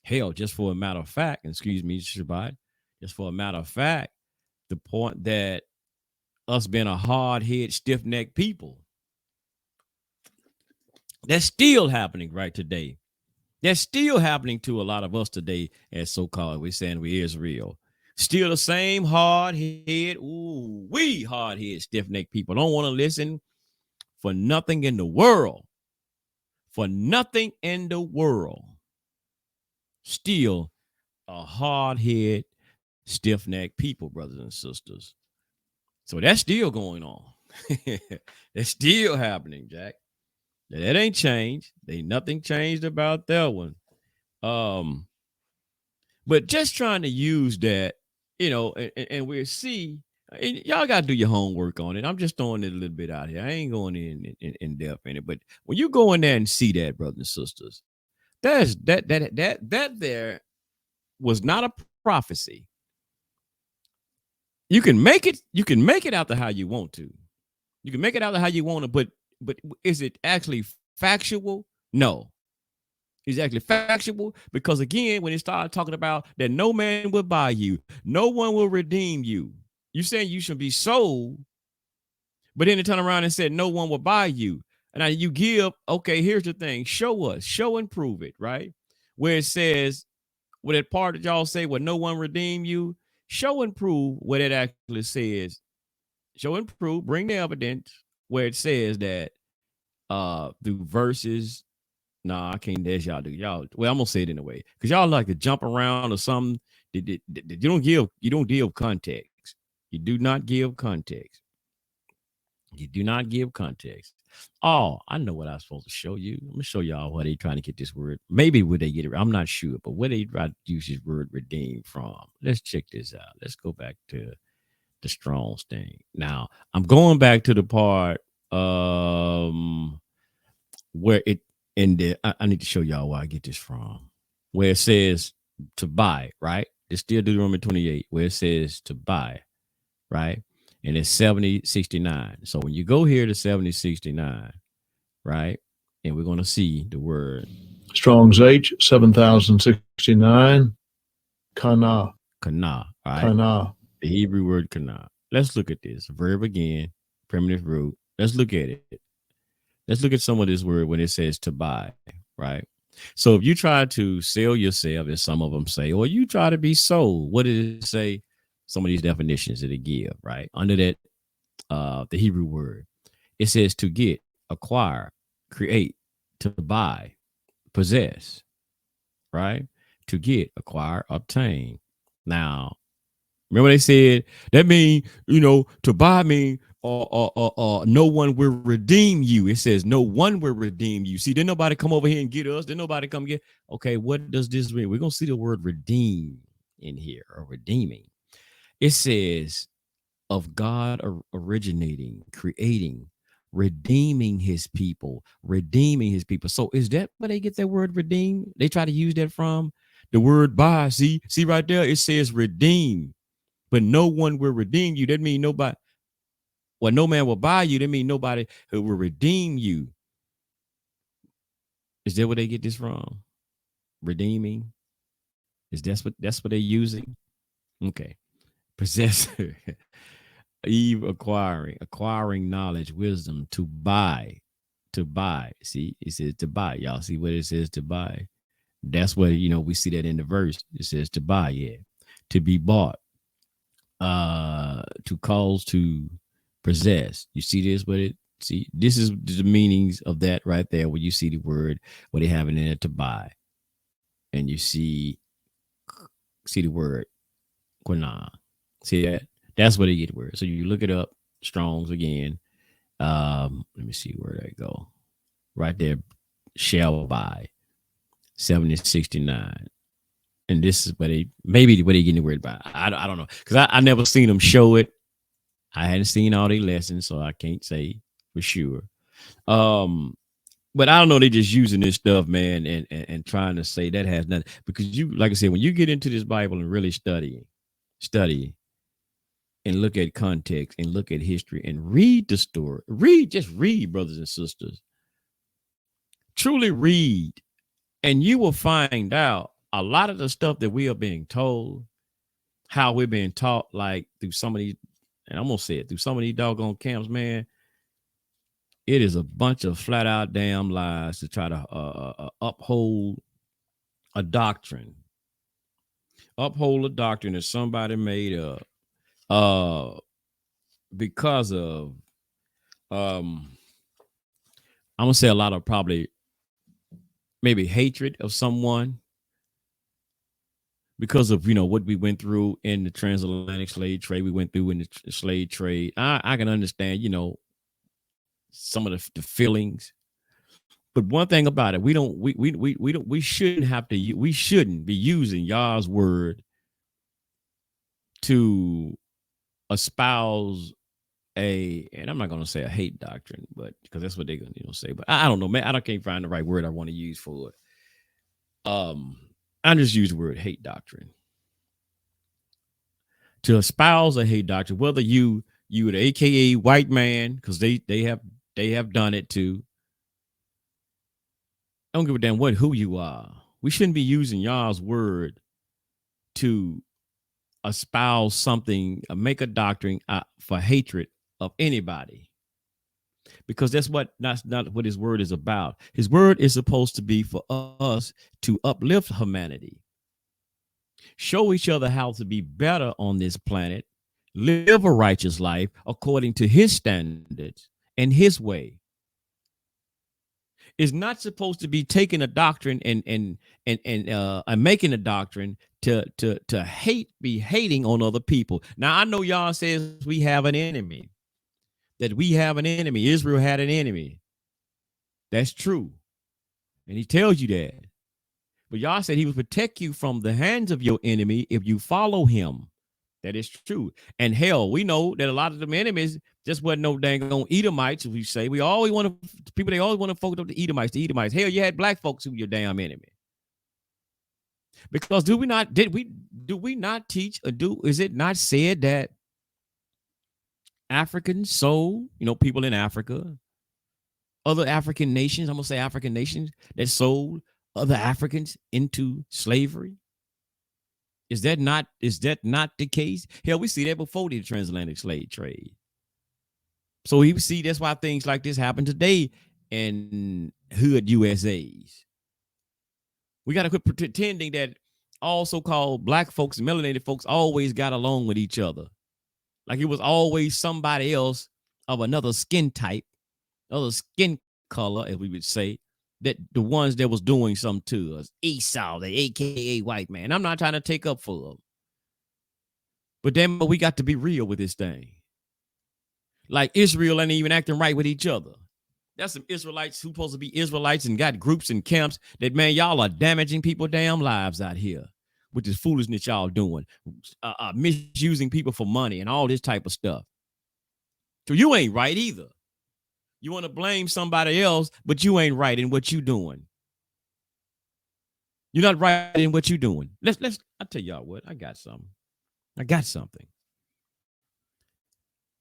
Hell, just for a matter of fact, excuse me, Shabbat, just for a matter of fact, the point that us being a hard-headed, stiff-necked people, that's still happening right today. That's still happening to a lot of us today, as so-called we're saying we Israel. Still the same hard-headed, hard-headed, stiff-necked people. Don't want to listen for nothing in the world. For nothing in the world. Still a hard-headed, stiff-necked people, brothers and sisters. So that's still going on. That's still happening, Jack. That ain't changed. Ain't nothing changed about that one. But just trying to use that, and we'll see. And y'all got to do your homework on it. I'm just throwing it a little bit out here. I ain't going in depth in it. But when you go in there and see that, brothers and sisters, there's that there was not a prophecy. You can make it out to how you want to. You can make it out to how you want to, but is it actually factual? No. Is actually factual because again, when it started talking about that no man will buy you, no one will redeem you. You saying you should be sold, but then they turn around and said no one will buy you. And now you give, okay, here's the thing. Show us, show and prove it, right? Where it says, where that part that y'all say, well, no one redeem you, show and prove what it actually says. Show and prove, bring the evidence where it says that through verses. Nah, I can't. That's y'all do. Y'all, well, I'm gonna say it in a way because y'all like to jump around or something. You don't give context. You do not give context. You do not give context. Oh, I know what I was supposed to show you. I'm gonna show y'all where they trying to get this word. Maybe where they get it. I'm not sure, but where they try to use this word redeem from. Let's check this out. Let's go back to the Strong's thing. Now I'm going back to the part where it ended. I need to show y'all where I get this from. Where it says to buy, right? It's still Deuteronomy 28, where it says to buy, right? And it's 7069. So when you go here to 7069, right? And we're going to see the word Strong's H 7069. Kana. Kana, right? Kana. The Hebrew word kana. Let's look at this. Verb again, primitive root. Let's look at it. Let's look at some of this word when it says to buy, right? So if you try to sell yourself, as some of them say, or you try to be sold, what did it say? Some of these definitions that it give, right? Under that, the Hebrew word, it says to get, acquire, create, to buy, possess, right? To get, acquire, obtain. Now, remember they said that mean, to buy mean no one will redeem you. It says no one will redeem you. See, didn't nobody come over here and get us. Didn't nobody come get. Okay, what does this mean? We're gonna see the word redeem in here or redeeming. It says of God originating, creating, redeeming his people, redeeming his people. So is that where they get that word redeem? They try to use that from. The word buy, see right there, it says redeem, but no one will redeem you. That means nobody, well, no man will buy you. That means nobody who will redeem you. Is that where they get this from? Redeeming? Is that's what they're using? Okay. Possessor. Eve acquiring knowledge, wisdom, to buy. To buy. See, it says to buy. Y'all see what it says to buy? That's what, we see that in the verse. It says to buy, yeah. To be bought. To cause to possess. You see this, but this is the meanings of that right there, where you see the word, what they have in there, to buy. And you see the word quina. See that? That's where they get the word. So you look it up, Strong's again. Let me see where they go. Right there, shall buy 7069. And this is where they getting the word by. I don't know, because I never seen them show it. I hadn't seen all their lessons, so I can't say for sure. But I don't know, they just using this stuff, man, and trying to say that has nothing, because you, like I said, when you get into this Bible and really study and look at context and look at history and read the story, just read, brothers and sisters, truly read, and you will find out a lot of the stuff that we are being told, how we're being taught, like through some of these, and I'm gonna say it, through some of these doggone camps, man. It is a bunch of flat out damn lies to try to uphold a doctrine. Uphold a doctrine that somebody made up because of I'm gonna say a lot of probably maybe hatred of someone, because of what we went through in the transatlantic slave trade, we went through in the slave trade. I can understand some of the feelings, but one thing about it, we shouldn't be using Yah's word to espouse and I'm not going to say a hate doctrine, but because that's what they're going to say, but I don't know, man. I can't find the right word I want to use for it. I just use the word hate doctrine. To espouse a hate doctrine, whether you the AKA white man, because they have done it too. I don't give a damn who you are. We shouldn't be using y'all's word to espouse something, make a doctrine for hatred of anybody, because that's not what his word is about. His word is supposed to be for us to uplift humanity, show each other how to be better on this planet, live a righteous life according to his standards and his way. Is not supposed to be taking a doctrine and making a doctrine to be hating on other people. Now I know y'all says we have an enemy, that we have an enemy. Israel had an enemy. That's true, and he tells you that. But y'all said he would protect you from the hands of your enemy if you follow him. That is true. And hell, we know that a lot of them enemies just wasn't no dang on Edomites, as we say. We always want to, people, they always want to focus on the Edomites. Hell, you had black folks who were your damn enemy. Because do we not teach, or is it not said that Africans sold, people in Africa, other African nations, I'm going to say African nations, that sold other Africans into slavery? Is that not the case? Hell, we see that before the transatlantic slave trade. So we see that's why things like this happen today in hood USAs. We got to quit pretending that all so-called black folks and melanated folks always got along with each other. Like it was always somebody else of another skin type, other skin color, as we would say, that the ones that was doing something to us. Esau, the AKA white man. I'm not trying to take up for them, but damn, we got to be real with this thing. Like Israel ain't even acting right with each other. That's some Israelites who supposed to be Israelites and got groups and camps that, man, y'all are damaging people's damn lives out here with this foolishness y'all doing, misusing people for money and all this type of stuff. So you ain't right either. You want to blame somebody else, but you ain't right in what you doing. You're not right in what you're doing. I'll tell y'all what, I got something.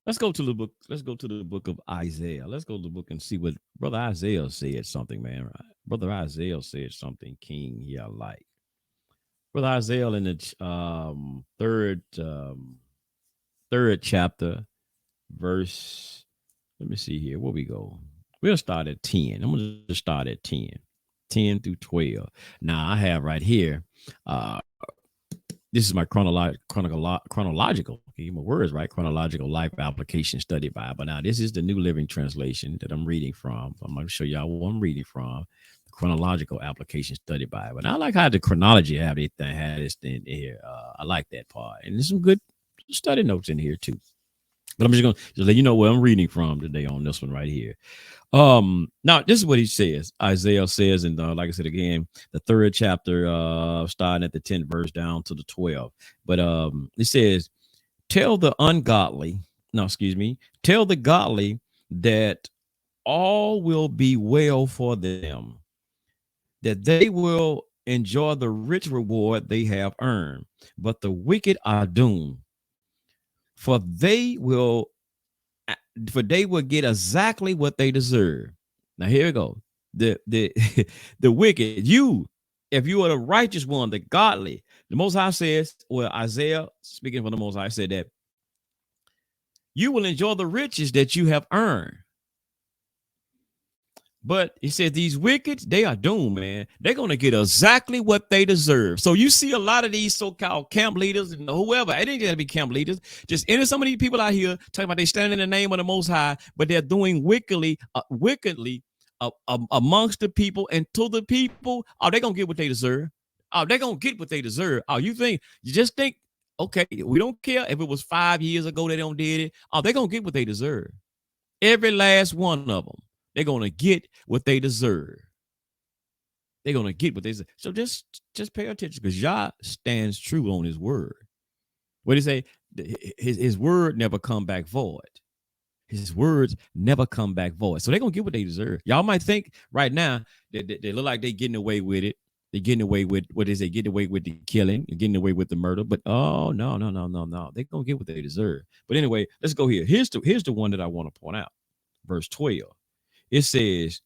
Let's go to the book. Let's go to the book of Isaiah. Let's go to the book and see what Brother Isaiah said something, man. Brother Isaiah said something, King, here I like. Brother Isaiah in the third chapter, verse, let me see here. Where we go? We'll start at 10. I'm going to just start at 10. 10 through 12. Now I have right here, this is my chronological, okay, my words, right? Chronological Life Application Study Bible. Now, this is the New Living Translation that I'm reading from. I'm going to show y'all what I'm reading from. The Chronological Application Study Bible. And I like how the chronology had this thing here. I like that part. And there's some good study notes in here, too. But I'm just going to let you know where I'm reading from today on this one right here. Now this is what he says. Isaiah says, and like I said again, the third chapter, starting at the 10th verse down to the 12th. But it says, tell the godly that all will be well for them, that they will enjoy the rich reward they have earned, but the wicked are doomed, for they will get exactly what they deserve. Now here we go. The the wicked, if you are the righteous one, the godly, the Most High says, well, Isaiah speaking for the Most High said that you will enjoy the riches that you have earned. But he said these wicked, they are doomed, man. They're going to get exactly what they deserve. So you see a lot of these so-called camp leaders and whoever, it ain't got to be camp leaders, just some of these people out here talking about they stand in the name of the Most High, but they're doing wickedly amongst the people and to the people. Oh, they're going to get what they deserve. Oh, they're going to get what they deserve. Oh, you just think, okay, we don't care if it was 5 years ago they don't did it. Oh, they're going to get what they deserve. Every last one of them. They're going to get what they deserve. They're going to get what they deserve. So just pay attention, because Yah stands true on his word. What did he say? His word never come back void. His words never come back void. So they're going to get what they deserve. Y'all might think right now that they look like they're getting away with it. They're getting away with, what is they getting away with the killing, getting away with the murder. But oh, no. They're going to get what they deserve. But anyway, let's go here. Here's the one that I want to point out. Verse 12. It says,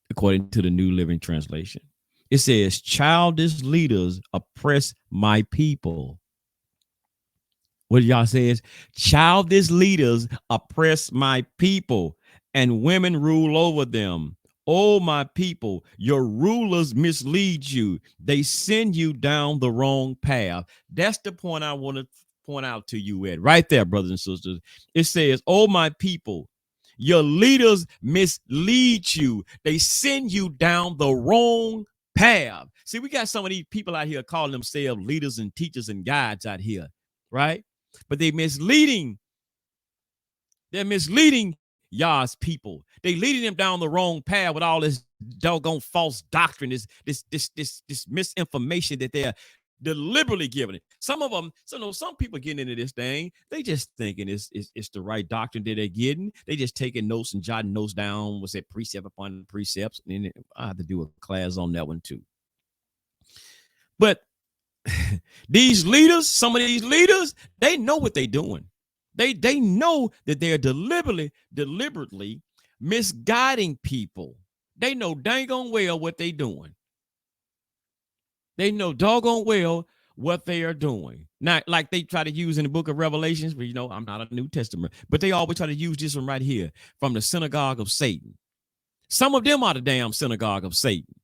according to the New Living Translation, it says, childish leaders oppress my people. What y'all says? Childish leaders oppress my people, and women rule over them. Oh, my people, your rulers mislead you. They send you down the wrong path. That's the point I want to point out to you, Ed. Right there, brothers and sisters. It says, oh, my people, your leaders mislead you. They send you down the wrong path. See, we got some of these people out here calling themselves leaders and teachers and guides out here, right? But they're misleading Yah's people. They leading them down the wrong path with all this doggone false doctrine, this misinformation that they're deliberately giving it. Some of them, some people getting into this thing, they just thinking it's the right doctrine that they're getting. They just taking notes and jotting notes down. What's that, precept upon precepts? And I have to do a class on that one too. But these leaders, some of these leaders, they know what they're doing. They know that they're deliberately misguiding people. They know dang on well what they're doing. They know doggone well what they are doing. Not like they try to use in the book of Revelations, but I'm not a New Testament, but they always try to use this one right here from the synagogue of Satan. Some of them are the damn synagogue of Satan,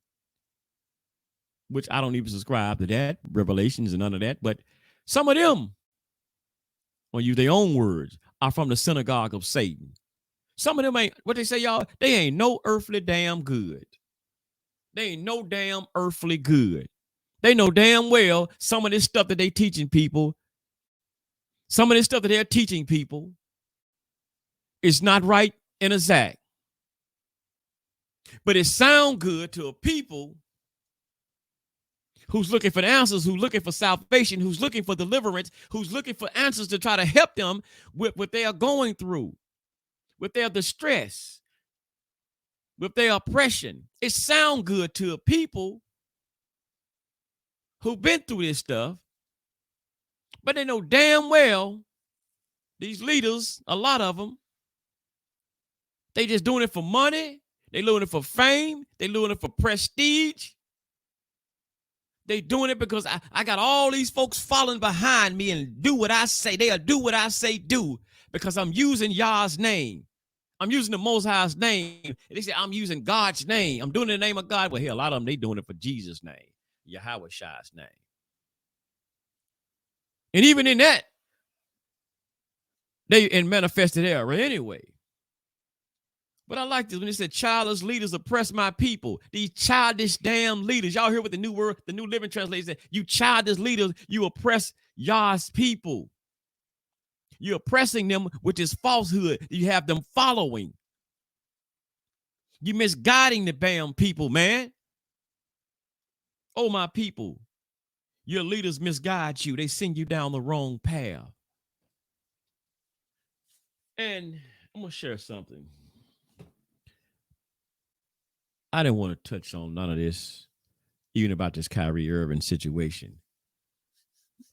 which I don't even subscribe to that, Revelations and none of that. But some of them, when use their own words, are from the synagogue of Satan. Some of them ain't, what they say, y'all, they ain't no earthly damn good. They ain't no damn earthly good. They know damn well some of this stuff that they're teaching people, is not right and exact. But it sounds good to a people who's looking for the answers, who's looking for salvation, who's looking for deliverance, who's looking for answers to try to help them with what they are going through, with their distress, with their oppression. It sounds good to a people who've been through this stuff, but they know damn well these leaders, a lot of them, they just doing it for money. They doing it for fame. They doing it for prestige. They doing it because I got all these folks following behind me and do what I say. They'll do what I say do because I'm using Yah's name. I'm using the Most High's name. And they say I'm using God's name. I'm doing it in the name of God. Well, here, a lot of them, they doing it for Jesus' name, Yahweh Shai's name. And even in that, they manifested error anyway. But I like this when it said childish leaders oppress my people. These childish damn leaders. Y'all hear what the new word, the New Living Translation said? You childish leaders, you oppress Yah's people. You're oppressing them with this falsehood. You have them following. You misguiding the damn people, man. Oh, my people. Your leaders misguide you. They send you down the wrong path. And I'm going to share something. I didn't want to touch on none of this, even about this Kyrie Irving situation.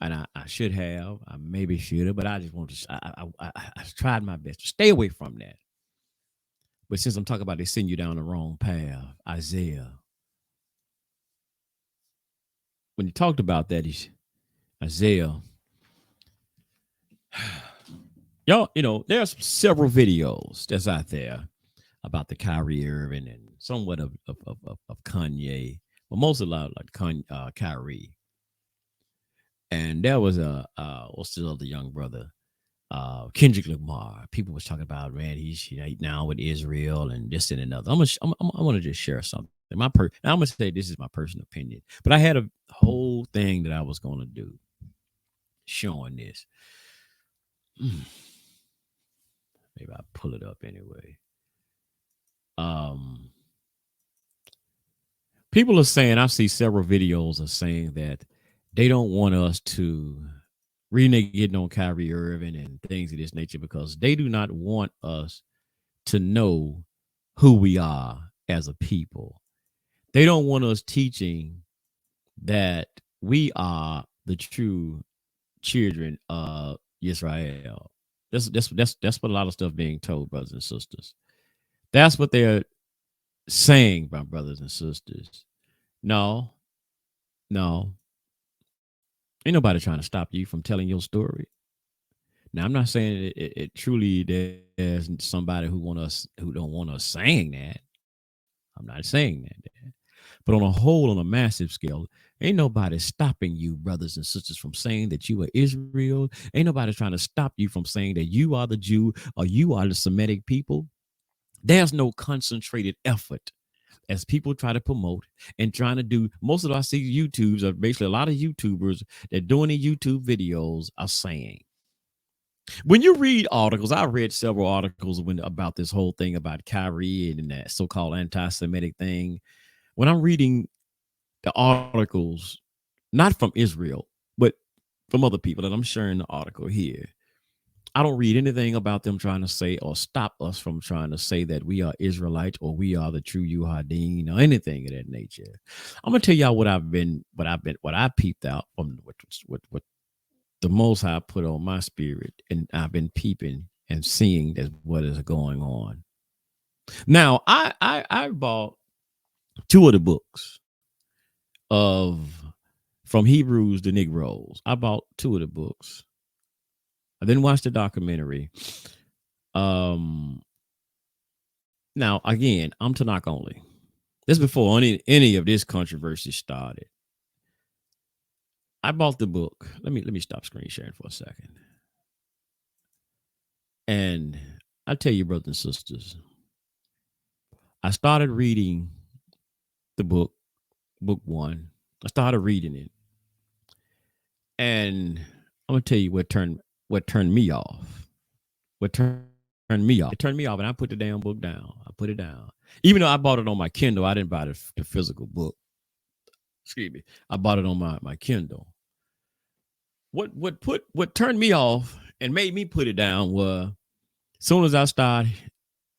And I should have, I maybe should have, but I just want to, I tried my best to stay away from that. But since I'm talking about they send you down the wrong path, Isaiah, when he talked about that, Isaiah, y'all, there's several videos that's out there about the Kyrie Irving and somewhat of Kanye, but most a lot like Kyrie. And there was what's the other young brother, Kendrick Lamar. People was talking about, man, he's now with Israel and this and another. I want to just share something. I'm gonna say this is my personal opinion, but I had a whole thing that I was gonna do showing this. Maybe I'll pull it up anyway. People are saying, I see several videos of saying that they don't want us to renege on Kyrie Irving and things of this nature because they do not want us to know who we are as a people. They don't want us teaching that we are the true children of Israel. That's what a lot of stuff being told, brothers and sisters. That's what they're saying, my brothers and sisters. No. Ain't nobody trying to stop you from telling your story. Now, I'm not saying it truly there's somebody who don't want us saying that. I'm not saying that. But on a whole, on a massive scale, ain't nobody stopping you, brothers and sisters, from saying that you are Israel. Ain't nobody trying to stop you from saying that you are the Jew or you are the Semitic people. There's no concentrated effort as people try to promote and trying to do. Most of I see YouTubes are basically a lot of YouTubers that doing the YouTube videos are saying. When you read articles, I read several articles about this whole thing about Kyrie and that so-called anti-Semitic thing. When I'm reading the articles, not from Israel, but from other people, and I'm sharing the article here, I don't read anything about them trying to say or stop us from trying to say that we are Israelites or we are the true Yuhadin or anything of that nature. I'm gonna tell y'all what I peeped out from what the Most High put on my spirit, and I've been peeping and seeing that what is going on. Now, I bought 2 of the books from Hebrews to Negroes. I bought 2 of the books. I didn't watch the documentary. Now, again, I'm Tanakh only. This is before any of this controversy started. I bought the book. Let me stop screen sharing for a second. And I tell you, brothers and sisters, I started reading the book 1. I started reading it. And I'm gonna tell you what turned me off. What turned me off. It turned me off, and I put the damn book down. I put it down. Even though I bought it on my Kindle, I didn't buy the physical book. Excuse me. I bought it on my Kindle. What turned me off and made me put it down was, as soon as I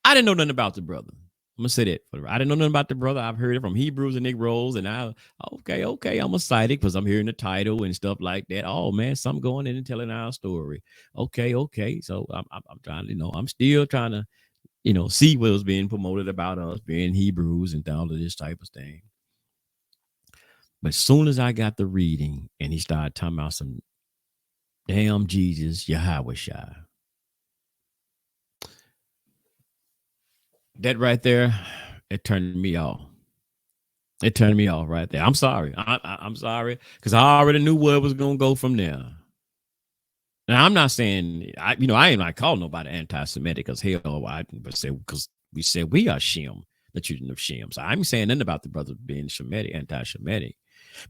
didn't know nothing about the brother. I'm gonna say that. I didn't know nothing about the brother. I've heard it from Hebrews and Negroes, and okay, I'm excited because I'm hearing the title and stuff like that. Oh man, some going in and telling our story. Okay. So I'm trying to, I'm still trying to, see what was being promoted about us being Hebrews and all of this type of thing. But as soon as I got the reading and he started talking about some damn Jesus, Yahweh Shai, that right there, it turned me off. It turned me off right there. I'm sorry. I'm sorry because I already knew where it was going to go from there. Now, I'm not saying, I ain't like calling nobody anti-Semitic because hell, because we said we are Shem, the children of Shem. So I'm saying nothing about the brother being Shemitic, anti-Shemitic.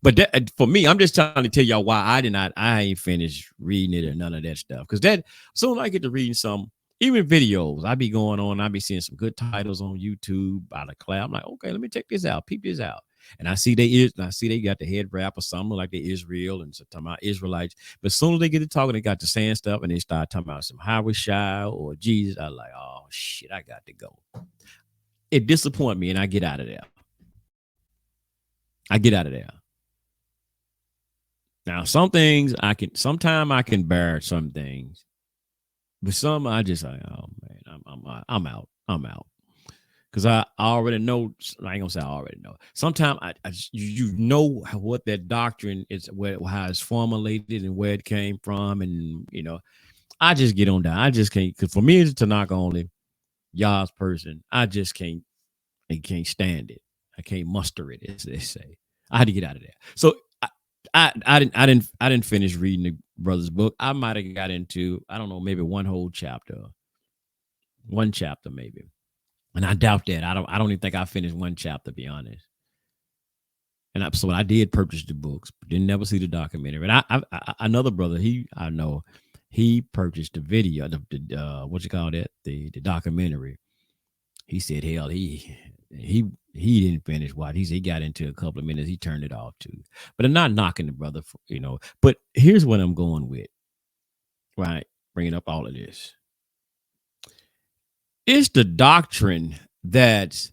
But that, for me, I'm just trying to tell y'all why I ain't finished reading it or none of that stuff. Because that, soon as I get to reading some, even videos, I be going on, I be seeing some good titles on YouTube by the cloud. I'm like, okay, let me check this out, peep this out. And I see they got the head wrap or something like the Israel and so talking about Israelites. But as soon as they get to talking, they got to saying stuff and they start talking about some Yahweh Shai or Jesus. I like, oh shit, I got to go. It disappoints me and I get out of there. Now, some things sometimes I can bear some things, but some I just like, oh man, I'm out. Because I already know, I ain't gonna say I already know. Sometimes you know what that doctrine is, how it's formulated and where it came from, and I just get on down. I just can't, because for me it's Tanakh only, Yah's person. I just can't stand it. I can't muster it, as they say. I had to get out of there. So I didn't finish reading the brother's book. I might have got into, I don't know, maybe one chapter maybe. And I doubt that. I don't even think I finished one chapter, to be honest. And so I did purchase the books, but didn't never see the documentary. And I another brother, I know, he purchased the video, the what you call that, the documentary. He said, hell, he didn't finish what he got into a couple of minutes. He turned it off too. But I'm not knocking the brother, But here's what I'm going with, right? Bringing up all of this. It's the doctrine that's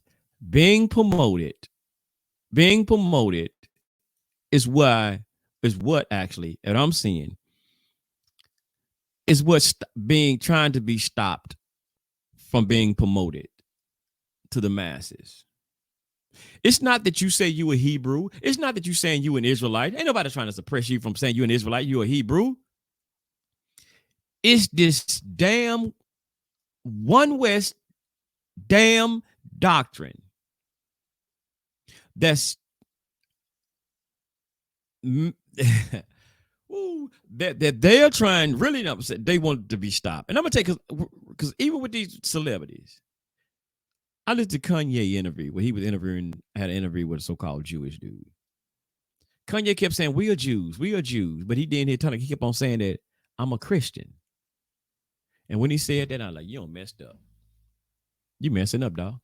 being promoted is what actually, and I'm seeing, is what's trying to be stopped from being promoted to the masses. It's not that you say you a Hebrew. It's not that you saying you an Israelite. Ain't nobody trying to suppress you from saying you an Israelite, you a Hebrew. It's this damn One West damn doctrine that's that they're trying really upset. They want to be stopped. And I'm gonna take, because even with these celebrities, I listened to Kanye interview where he was had an interview with a so-called Jewish dude. Kanye kept saying, we are Jews, but he didn't hear he kept on saying that I'm a Christian. And when he said that, I'm like, you don't messed up. You messing up, dog.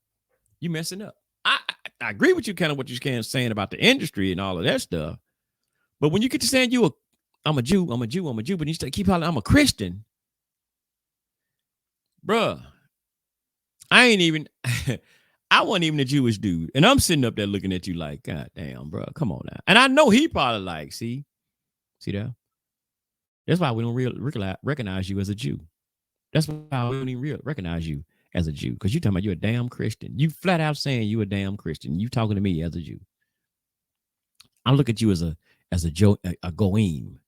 You messing up. I agree with you, kind of what you're saying about the industry and all of that stuff. But when you get to saying I'm a Jew, but you keep hollering, I'm a Christian, bruh. I ain't even, I wasn't even a Jewish dude. And I'm sitting up there looking at you like, God damn, bro, come on now. And I know he probably like, see that? That's why we don't recognize you as a Jew. That's why we don't even recognize you as a Jew. Because you talking about you're a damn Christian. You flat out saying you a damn Christian. You talking to me as a Jew. I look at you as a goyim.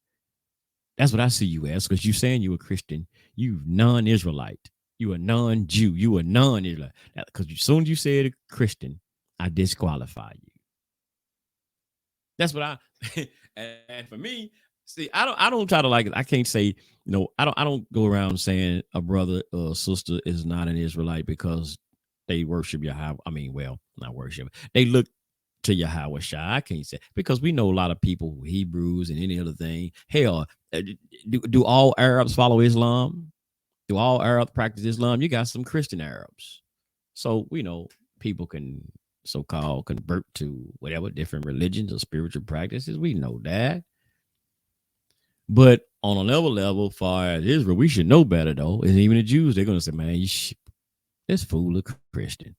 That's what I see you as, because you saying you a Christian. You non-Israelite. You a non-Jew. You a non-Israelite. Because as soon as you said a Christian, I disqualify you. That's what and for me, see, I don't try to like it. I can't say, I don't go around saying a brother or sister is not an Israelite because they worship Yahweh. I mean, well, not worship. They look to Yahweh Shai. I can't say, because we know a lot of people, Hebrews and any other thing. Hell, do all Arabs follow Islam? Do all Arabs practice Islam? You got some Christian Arabs. So we know people can so-called convert to whatever different religions or spiritual practices. We know that. But on another level, far as Israel, we should know better though. And even the Jews, they're gonna say, man, this fool a Christian.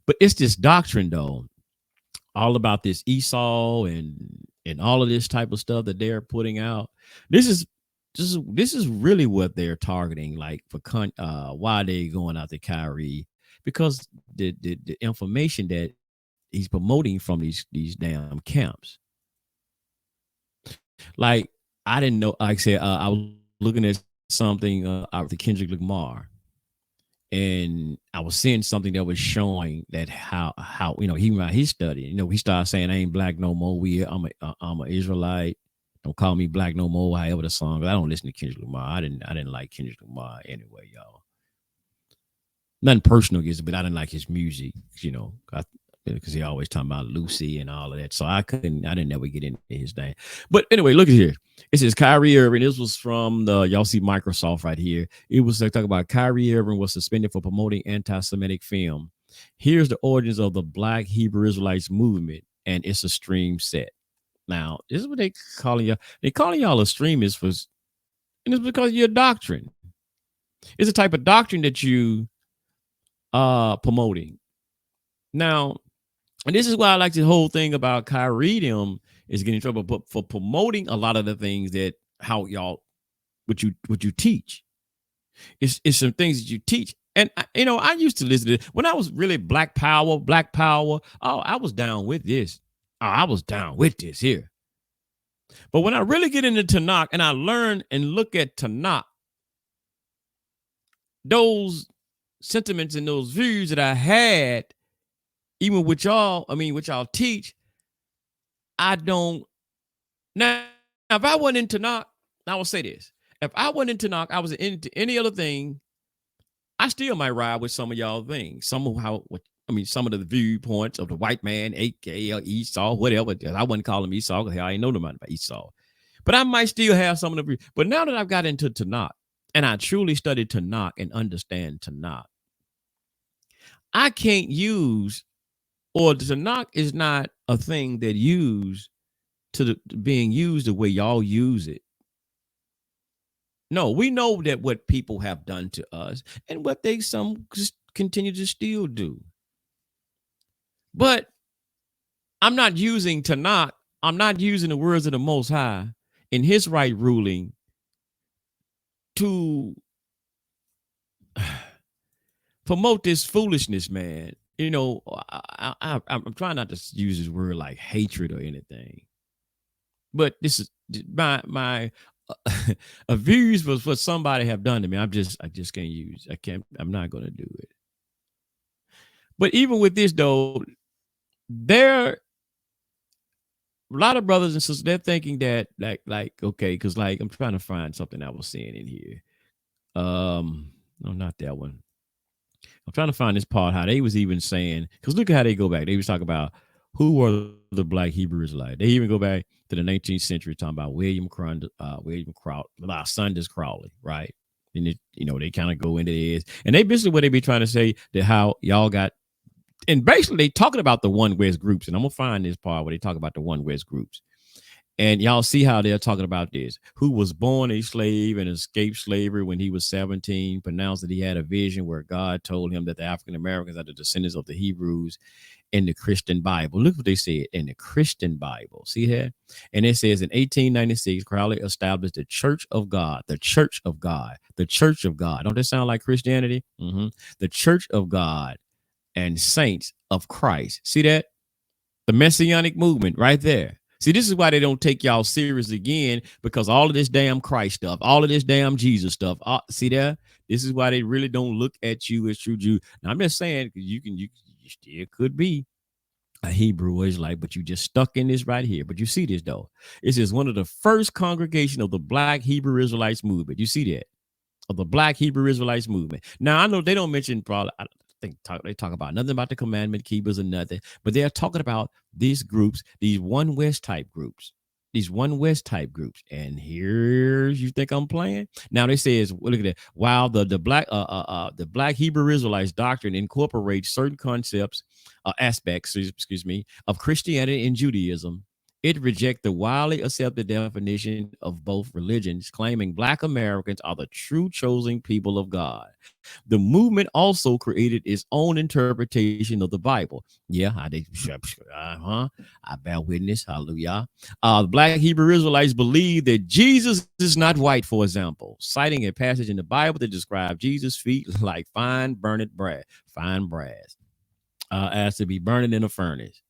But it's this doctrine though, all about this Esau and all of this type of stuff that they're putting out. This is this is really what they're targeting, like for why they going after Kyrie, because the information that he's promoting from these damn camps. Like I didn't know. Like I said, I was looking at something out of the Kendrick Lamar, and I was seeing something that was showing that how he about his study. He started saying, "I ain't black no more. I'm an Israelite. Don't call me black no more." However the song. I don't listen to Kendrick Lamar. I didn't like Kendrick Lamar anyway, y'all. Nothing personal against it, but I didn't like his music. Because he always talking about Lucy and all of that. So I didn't never get into his thing. But anyway, look at here. It says Kyrie Irving. This was from y'all see Microsoft right here. It was talking about Kyrie Irving was suspended for promoting anti-Semitic film. Here's the origins of the Black Hebrew Israelites movement, and it's a stream set. Now, this is what they calling y'all. They calling y'all extremists and it's because of your doctrine. It's a type of doctrine that you promoting. Now, and this is why I like the whole thing about Kyrie them is getting in trouble for promoting a lot of the things that how y'all what you teach. It's some things that you teach. And I used to listen to this when I was really Black Power. Oh, I was down with this. Oh, I was down with this here. But when I really get into Tanakh and I learn and look at Tanakh, those sentiments and those views that I had, even with y'all, what y'all teach, I don't. Now, if I wasn't into Tanakh, I will say this. If I wasn't into Tanakh, I was into any other thing, I still might ride with some of y'all things. Some of the viewpoints of the white man, aka Esau, whatever. I wouldn't call him Esau because I ain't know nothing about Esau. But I might still have some of the. But now that I've got into Tanakh and I truly studied Tanakh and understand Tanakh, I can't use, or the Tanakh is not a thing that being used the way y'all use it. No, we know that what people have done to us and what some continue to still do. But I'm not using Tanakh. I'm not using the words of the Most High in His right ruling to promote this foolishness, man. I'm trying not to use this word like hatred or anything, but this is my views was what somebody have done to me. I just can't use. I'm not going to do it. But even with this though, there a lot of brothers and sisters, they're thinking that like okay, because like I'm trying to find something I was seeing in here. No, not that one. I'm trying to find this part how they was even saying, because look at how they go back. They was talking about who were the Black Hebrew Israelites. They even go back to the 19th century talking about William Saunders Crowley, right? And they kind of go into this, and they basically what they be trying to say that how y'all got, and basically they talking about the One West groups, and I'm gonna find this part where they talk about the One West groups. And y'all see how they're talking about this. Who was born a slave and escaped slavery when he was 17, pronounced that he had a vision where God told him that the African Americans are the descendants of the Hebrews in the Christian Bible. Look what they said in the Christian Bible. See here? And it says in 1896, Crowley established the Church of God, the Church of God, the Church of God. Don't that sound like Christianity? Mm-hmm. The Church of God and Saints of Christ. See that? The Messianic movement right there. See, this is why they don't take y'all serious again, because all of this damn Christ stuff, all of this damn Jesus stuff. See there? This is why they really don't look at you as true Jew. Now, I'm just saying, you still could be a Hebrew Israelite, but you just stuck in this right here. But you see this though. It says one of the first congregation of the Black Hebrew Israelites movement. You see that? Of the Black Hebrew Israelites movement. Now, I know they don't mention probably, they talk about nothing about the commandment keepers or nothing, but they're talking about these groups, these One West type groups, And here's, you think I'm playing? Now they say look at that. While the Black Hebrew Israelites doctrine incorporates certain concepts, aspects, of Christianity and Judaism, It rejects the widely accepted definition of both religions, claiming Black Americans are the true chosen people of God. The movement also created its own interpretation of the Bible. Yeah, I bear witness. Hallelujah. The Black Hebrew Israelites believe that Jesus is not white, for example, citing a passage in the Bible that describes Jesus' feet like fine brass, as to be burning in a furnace.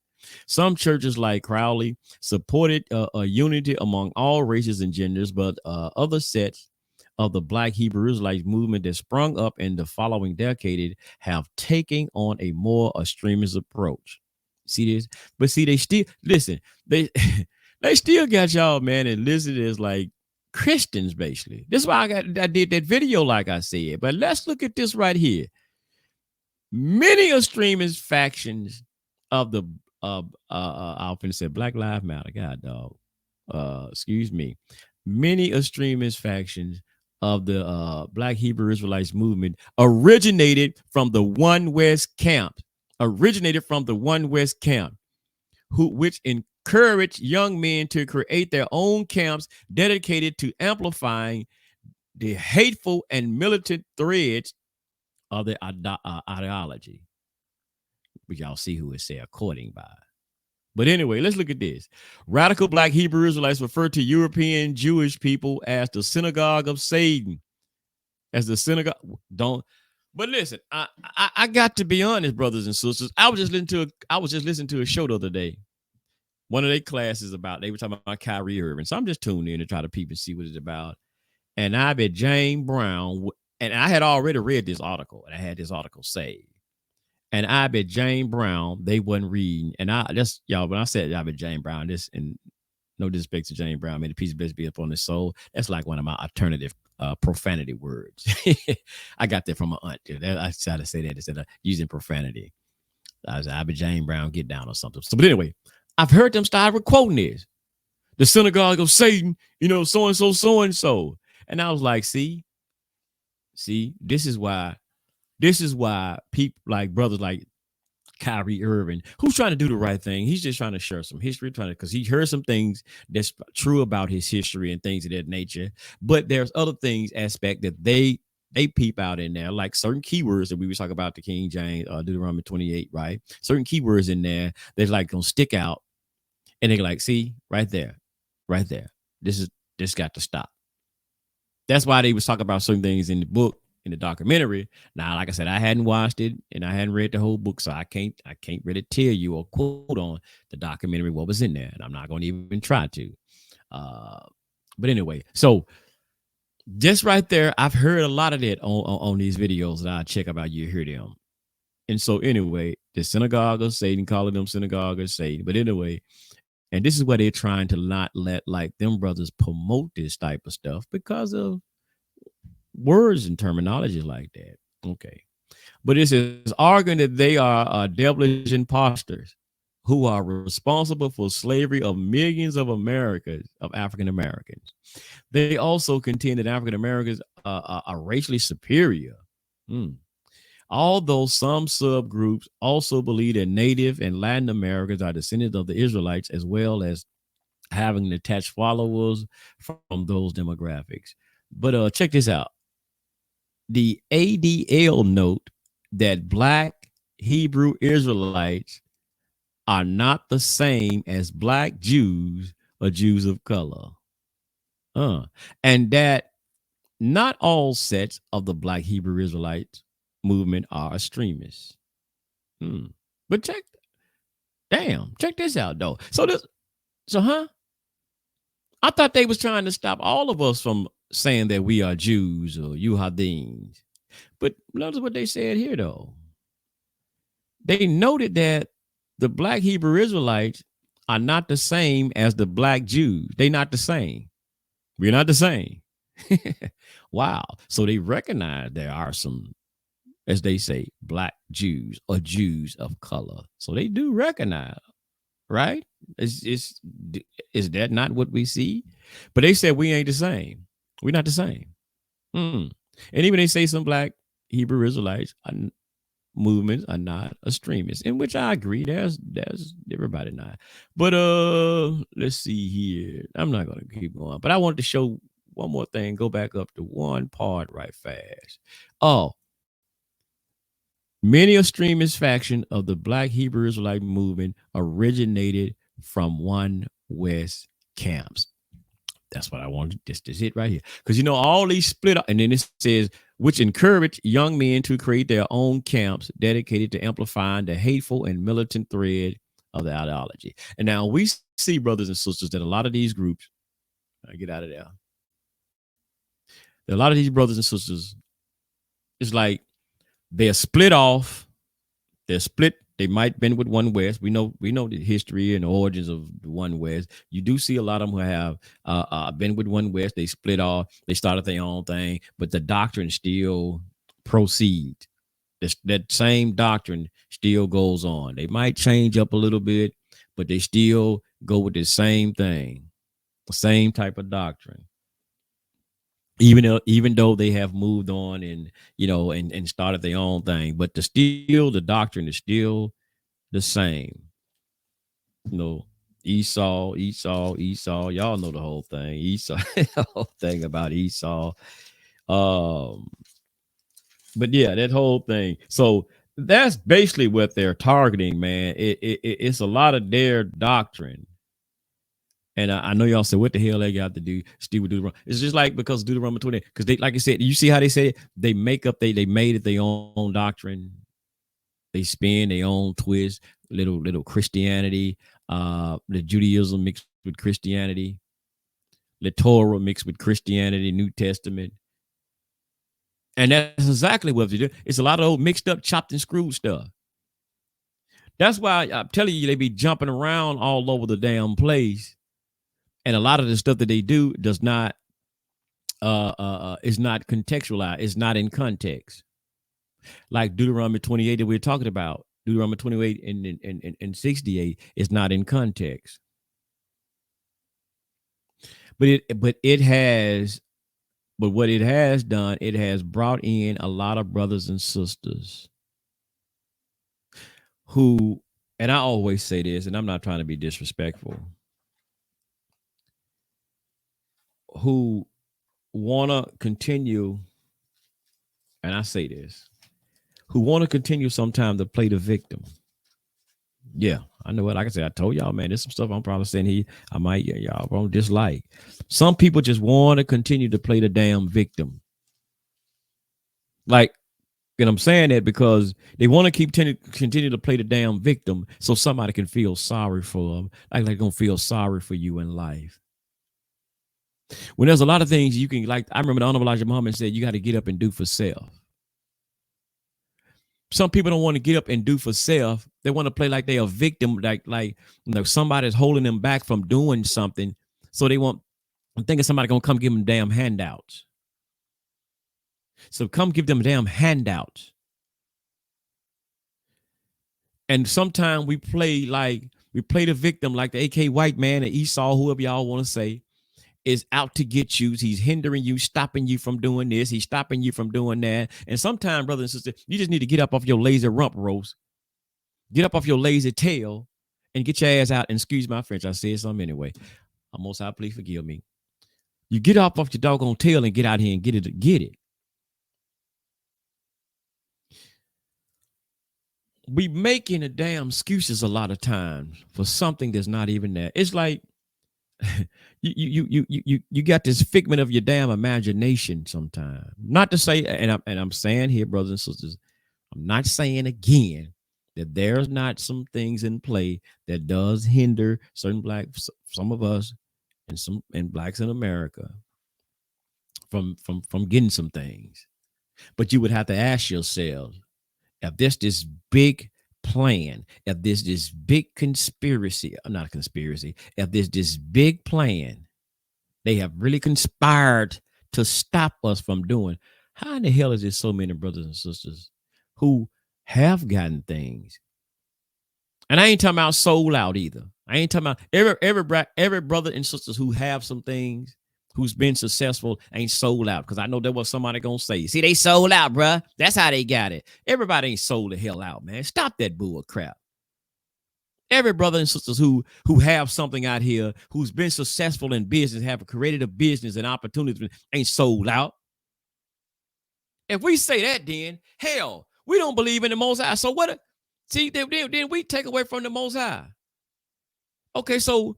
Some churches like Crowley supported a unity among all races and genders, but other sets of the Black Hebrew Israelite movement that sprung up in the following decade have taken on a more extremist approach. See this? But see, they still listen. They they still got y'all, man, and listed as like Christians, basically. This is why I did that video, like I said. But let's look at this right here. Many extremist factions of the I often said Black Lives Matter. God dog. Excuse me. Many extremist factions of the Black Hebrew Israelites movement originated from the One West camp. Which encouraged young men to create their own camps dedicated to amplifying the hateful and militant threads of the ideology. But y'all see who it said according by. But anyway, let's look at this. Radical Black Hebrew Israelites refer to European Jewish people as the synagogue of Satan. As the synagogue, don't. But listen, I got to be honest, brothers and sisters. I was just listening to a show the other day. One of their classes they were talking about Kyrie Irving. So I'm just tuned in to try to peep and see what it's about. And I bet James Brown, and I had already read this article, and I had this article saved. And I bet James Brown, they wasn't reading. And when I said I bet James Brown, this, and no disrespect to James Brown, may the peace blessed be upon his soul. That's like one of my alternative profanity words. I got that from my aunt. I tried to say that instead of using profanity. I was like, I bet James Brown get down or something. So, but anyway, I've heard them start quoting this. The synagogue of Satan, so-and-so, so-and-so. And I was like, see, this is why people like brothers like Kyrie Irving, who's trying to do the right thing. He's just trying to share some history, because he heard some things that's true about his history and things of that nature. But there's other things aspect that they peep out in there, like certain keywords that we was talking about the King James, Deuteronomy 28, right? Certain keywords in there that's like gonna stick out, and they're like, see, right there. This got to stop. That's why they was talking about certain things in the book, in the documentary. Now, like I said, I hadn't watched it and I hadn't read the whole book, so I can't really tell you or quote on the documentary what was in there, and I'm not going to even try to. But anyway, so just right there, I've heard a lot of that on these videos that I check about. You hear them, and so anyway, the synagogue of Satan, calling them synagogue of Satan. But anyway, and this is where they're trying to not let like them brothers promote this type of stuff because of words and terminology like that. Okay. But it is arguing that they are devilish imposters who are responsible for slavery of millions of African Americans. They also contend that African Americans are racially superior. Although some subgroups also believe that Native and Latin Americans are descendants of the Israelites, as well as having attached followers from those demographics. But check this out. The ADL note that Black Hebrew Israelites are not the same as Black Jews or Jews of color. And that not all sets of the Black Hebrew Israelites movement are extremists. But check this out though. I thought they was trying to stop all of us from saying that we are Jews or Yuhadins. But notice what they said here though. They noted that the Black Hebrew Israelites are not the same as the Black Jews. They're not the same. We're not the same. Wow. So they recognize there are some, as they say, Black Jews or Jews of color. So they do recognize, right? Is that not what we see? But they said we ain't the same. We're not the same. And even they say some Black Hebrew Israelites movements are not extremists, in which I agree. There's everybody not. But let's see here. I'm not gonna keep going, but I wanted to show one more thing. Go back up to one part right fast. Oh, many extremist faction of the Black Hebrew Israelite movement originated from one West camps. That's what I wanted. This is it right here. Because all these split up, and then it says, which encourage young men to create their own camps dedicated to amplifying the hateful and militant thread of the ideology. And now we see, brothers and sisters, that a lot of these groups, I get out of there. A lot of these brothers and sisters, it's like they're split off. They're split. They might been with One West. We know the history and the origins of One West. You do see a lot of them who have been with One West. They split off. They started their own thing, but the doctrine still proceeds. That same doctrine still goes on. They might change up a little bit, but they still go with the same thing, the same type of doctrine. Even though they have moved on and and started their own thing, but the doctrine is still the same. Esau. Y'all know the whole thing. Esau, the whole thing about Esau. But yeah, that whole thing. So that's basically what they're targeting, man. It's a lot of their doctrine. And I know y'all said, what the hell they got to do? Steve with Deuteronomy. It's just like because Deuteronomy 20, because they, like I said, you see how they say it? They make up, they made it their own doctrine. They spin their own twist, little Christianity, the Judaism mixed with Christianity, the Torah mixed with Christianity, New Testament. And that's exactly what they do. It's a lot of old mixed up, chopped and screwed stuff. That's why I'm telling you, they be jumping around all over the damn place. And a lot of the stuff that they do does not is not contextualized. It's not in context. Like Deuteronomy 28 that we're talking about. Deuteronomy 28 and 68 is not in context. But what it has done, it has brought in a lot of brothers and sisters who, and I always say this, and I'm not trying to be disrespectful, who want to continue, and I say this, who want to continue sometime to play the victim. Yeah, I know what I can say. I told y'all, man, there's some stuff I'm probably saying here I might, y'all won't dislike. Some people just want to continue to play the damn victim. Like, and I'm saying that because they want to continue to play the damn victim so somebody can feel sorry for them. Like they're going to feel sorry for you in life. When there's a lot of things you can, like, I remember the Honorable Elijah Muhammad said, you got to get up and do for self. Some people don't want to get up and do for self. They want to play like they're a victim, like somebody's holding them back from doing something. So I'm thinking somebody going to come give them damn handouts. So come give them damn handouts. And sometimes we play the victim, like the AK white man, the Esau, whoever y'all want to say, is out to get you. He's hindering you, stopping you from doing this. He's stopping you from doing that. And sometimes, brothers and sisters, you just need to get up off your lazy rump roast, get up off your lazy tail, and get your ass out. And excuse my French, I said something anyway. Most High, please forgive me. You get up off your doggone tail and get out here and get it. We making a damn excuses a lot of times for something that's not even there. It's like you got this figment of your damn imagination sometimes. Not to say, and I'm saying here, brothers and sisters, I'm not saying again that there's not some things in play that does hinder some of us and blacks in America from getting some things. But you would have to ask yourself, if there's this big plan, if there's this big conspiracy, not a conspiracy, if there's this big plan, they have really conspired to stop us from doing, how in the hell is there so many brothers and sisters who have gotten things? And I ain't talking about sold out either. I ain't talking about every brother and sisters who have some things who's been successful ain't sold out. Because I know there was somebody gonna say, see, they sold out, bruh. That's how they got it. Everybody ain't sold the hell out, man. Stop that bull crap. Every brother and sisters who have something out here, who's been successful in business, have created a business and opportunities, ain't sold out. If we say that, then hell, we don't believe in the Most High. So what? See, then we take away from the Most High. Okay, so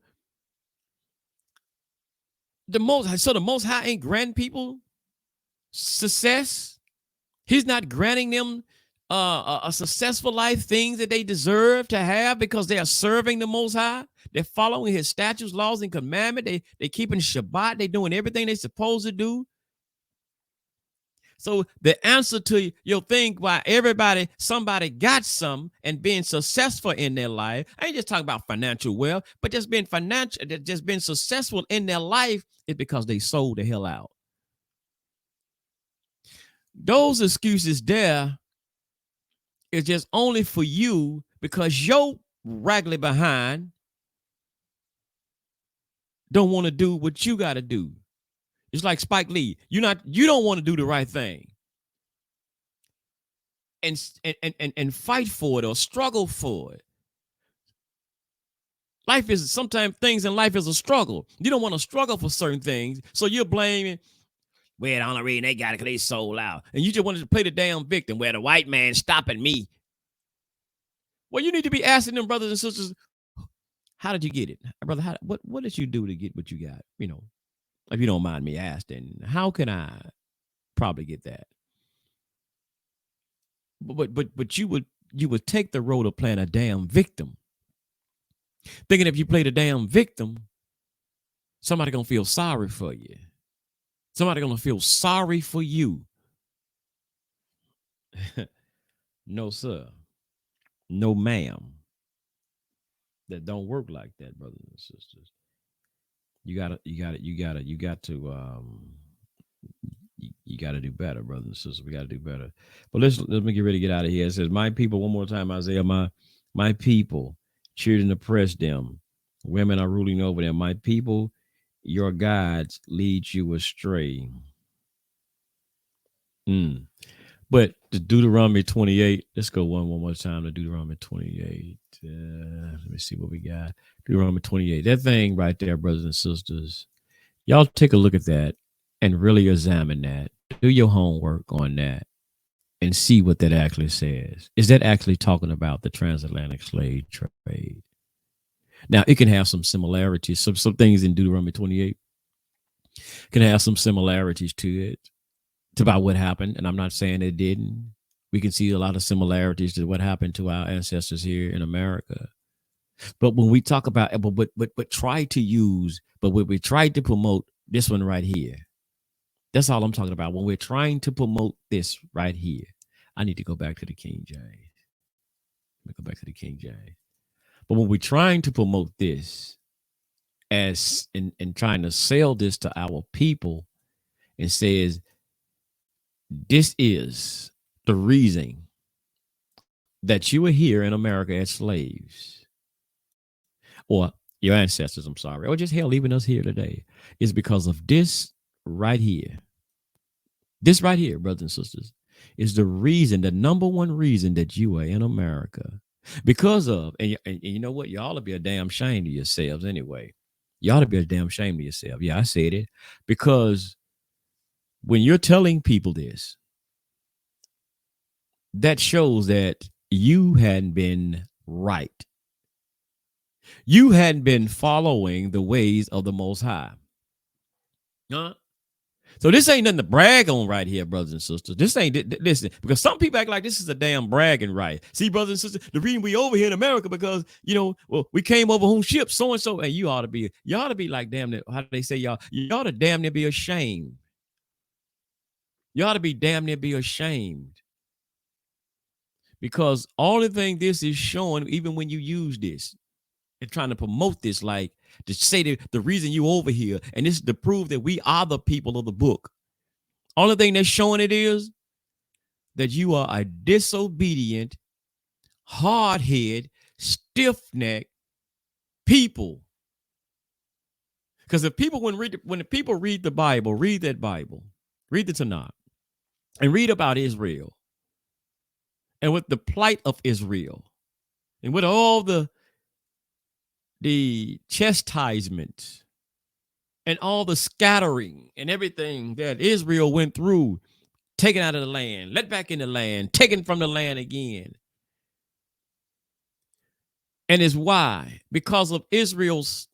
the Most High ain't granting people success. He's not granting them a successful life, things that they deserve to have because they are serving the Most High. They're following His statutes, laws, and commandments. They keeping Shabbat. They doing everything they're supposed to do. So the answer to your thing, why somebody got some and being successful in their life, I ain't just talking about financial wealth, but just being successful in their life is because they sold the hell out. Those excuses there is just only for you because your raggedy behind don't want to do what you got to do. It's like Spike Lee. You don't want to do the right thing. And fight for it or struggle for it. Life is sometimes things in life is a struggle. You don't want to struggle for certain things, so you're blaming. Well, the only reason they got it because they sold out, and you just wanted to play the damn victim. Where the white man stopping me. Well, you need to be asking them brothers and sisters, how did you get it, brother? What did you do to get what you got? You know, if you don't mind me asking, how can I probably get that? But you would take the road of playing a damn victim, thinking if you play the damn victim, somebody gonna feel sorry for you. Somebody gonna feel sorry for you. No, sir. No, ma'am. That don't work like that, brothers and sisters. You got to do better, brothers and sisters. We got to do better. But let me get ready to get out of here. It says, my people, one more time, Isaiah, my people, children oppress them. Women are ruling over them. My people, your gods lead you astray. But the Deuteronomy 28, let's go one more time to Deuteronomy 28. Let me see what we got. Deuteronomy 28. That thing right there, brothers and sisters. Y'all take a look at that and really examine that. Do your homework on that and see what that actually says. Is that actually talking about the transatlantic slave trade? Now, it can have some similarities. Some things in Deuteronomy 28 can have some similarities to it. It's about what happened, and I'm not saying it didn't. We can see a lot of similarities to what happened to our ancestors here in America. But when we talk about, but try to use, but when we try to promote this one right here, that's all I'm talking about. When we're trying to promote this right here, I need to go back to the King James. Let me go back to the King James. But when we're trying to promote this as in trying to sell this to our people, and says, this is the reason that you are here in America as slaves, or your ancestors, I'm sorry, or just hell, leaving us here today, is because of this right here. This right here, brothers and sisters, is the reason, the number one reason that you are in America. Because of, and you know what? You ought to be a damn shame to yourselves anyway. You ought to be a damn shame to yourself. Yeah, I said it. Because when you're telling people this, that shows that you hadn't been right. You hadn't been following the ways of the Most High. Huh? So this ain't nothing to brag on right here, brothers and sisters. This ain't, listen, because some people act like this is a damn bragging right. See, brothers and sisters, the reason we over here in America because, well, we came over on ships, so-and-so, and you ought to be like, damn, how do they say y'all? You ought to damn near be ashamed. You ought to be damn near be ashamed. Because all the thing this is showing, even when you use this and trying to promote this, like to say that the reason you over here, and this is to prove that we are the people of the book. Only thing that's showing it is that you are a disobedient, hard-headed, stiff-necked people Because if people when the people read the Bible, read that Bible, read the Tanakh, and read about Israel and with the plight of Israel and with all the chastisement and all the scattering and everything that Israel went through, taken out of the land, let back in the land, taken from the land again. And it's why? Because of Israel's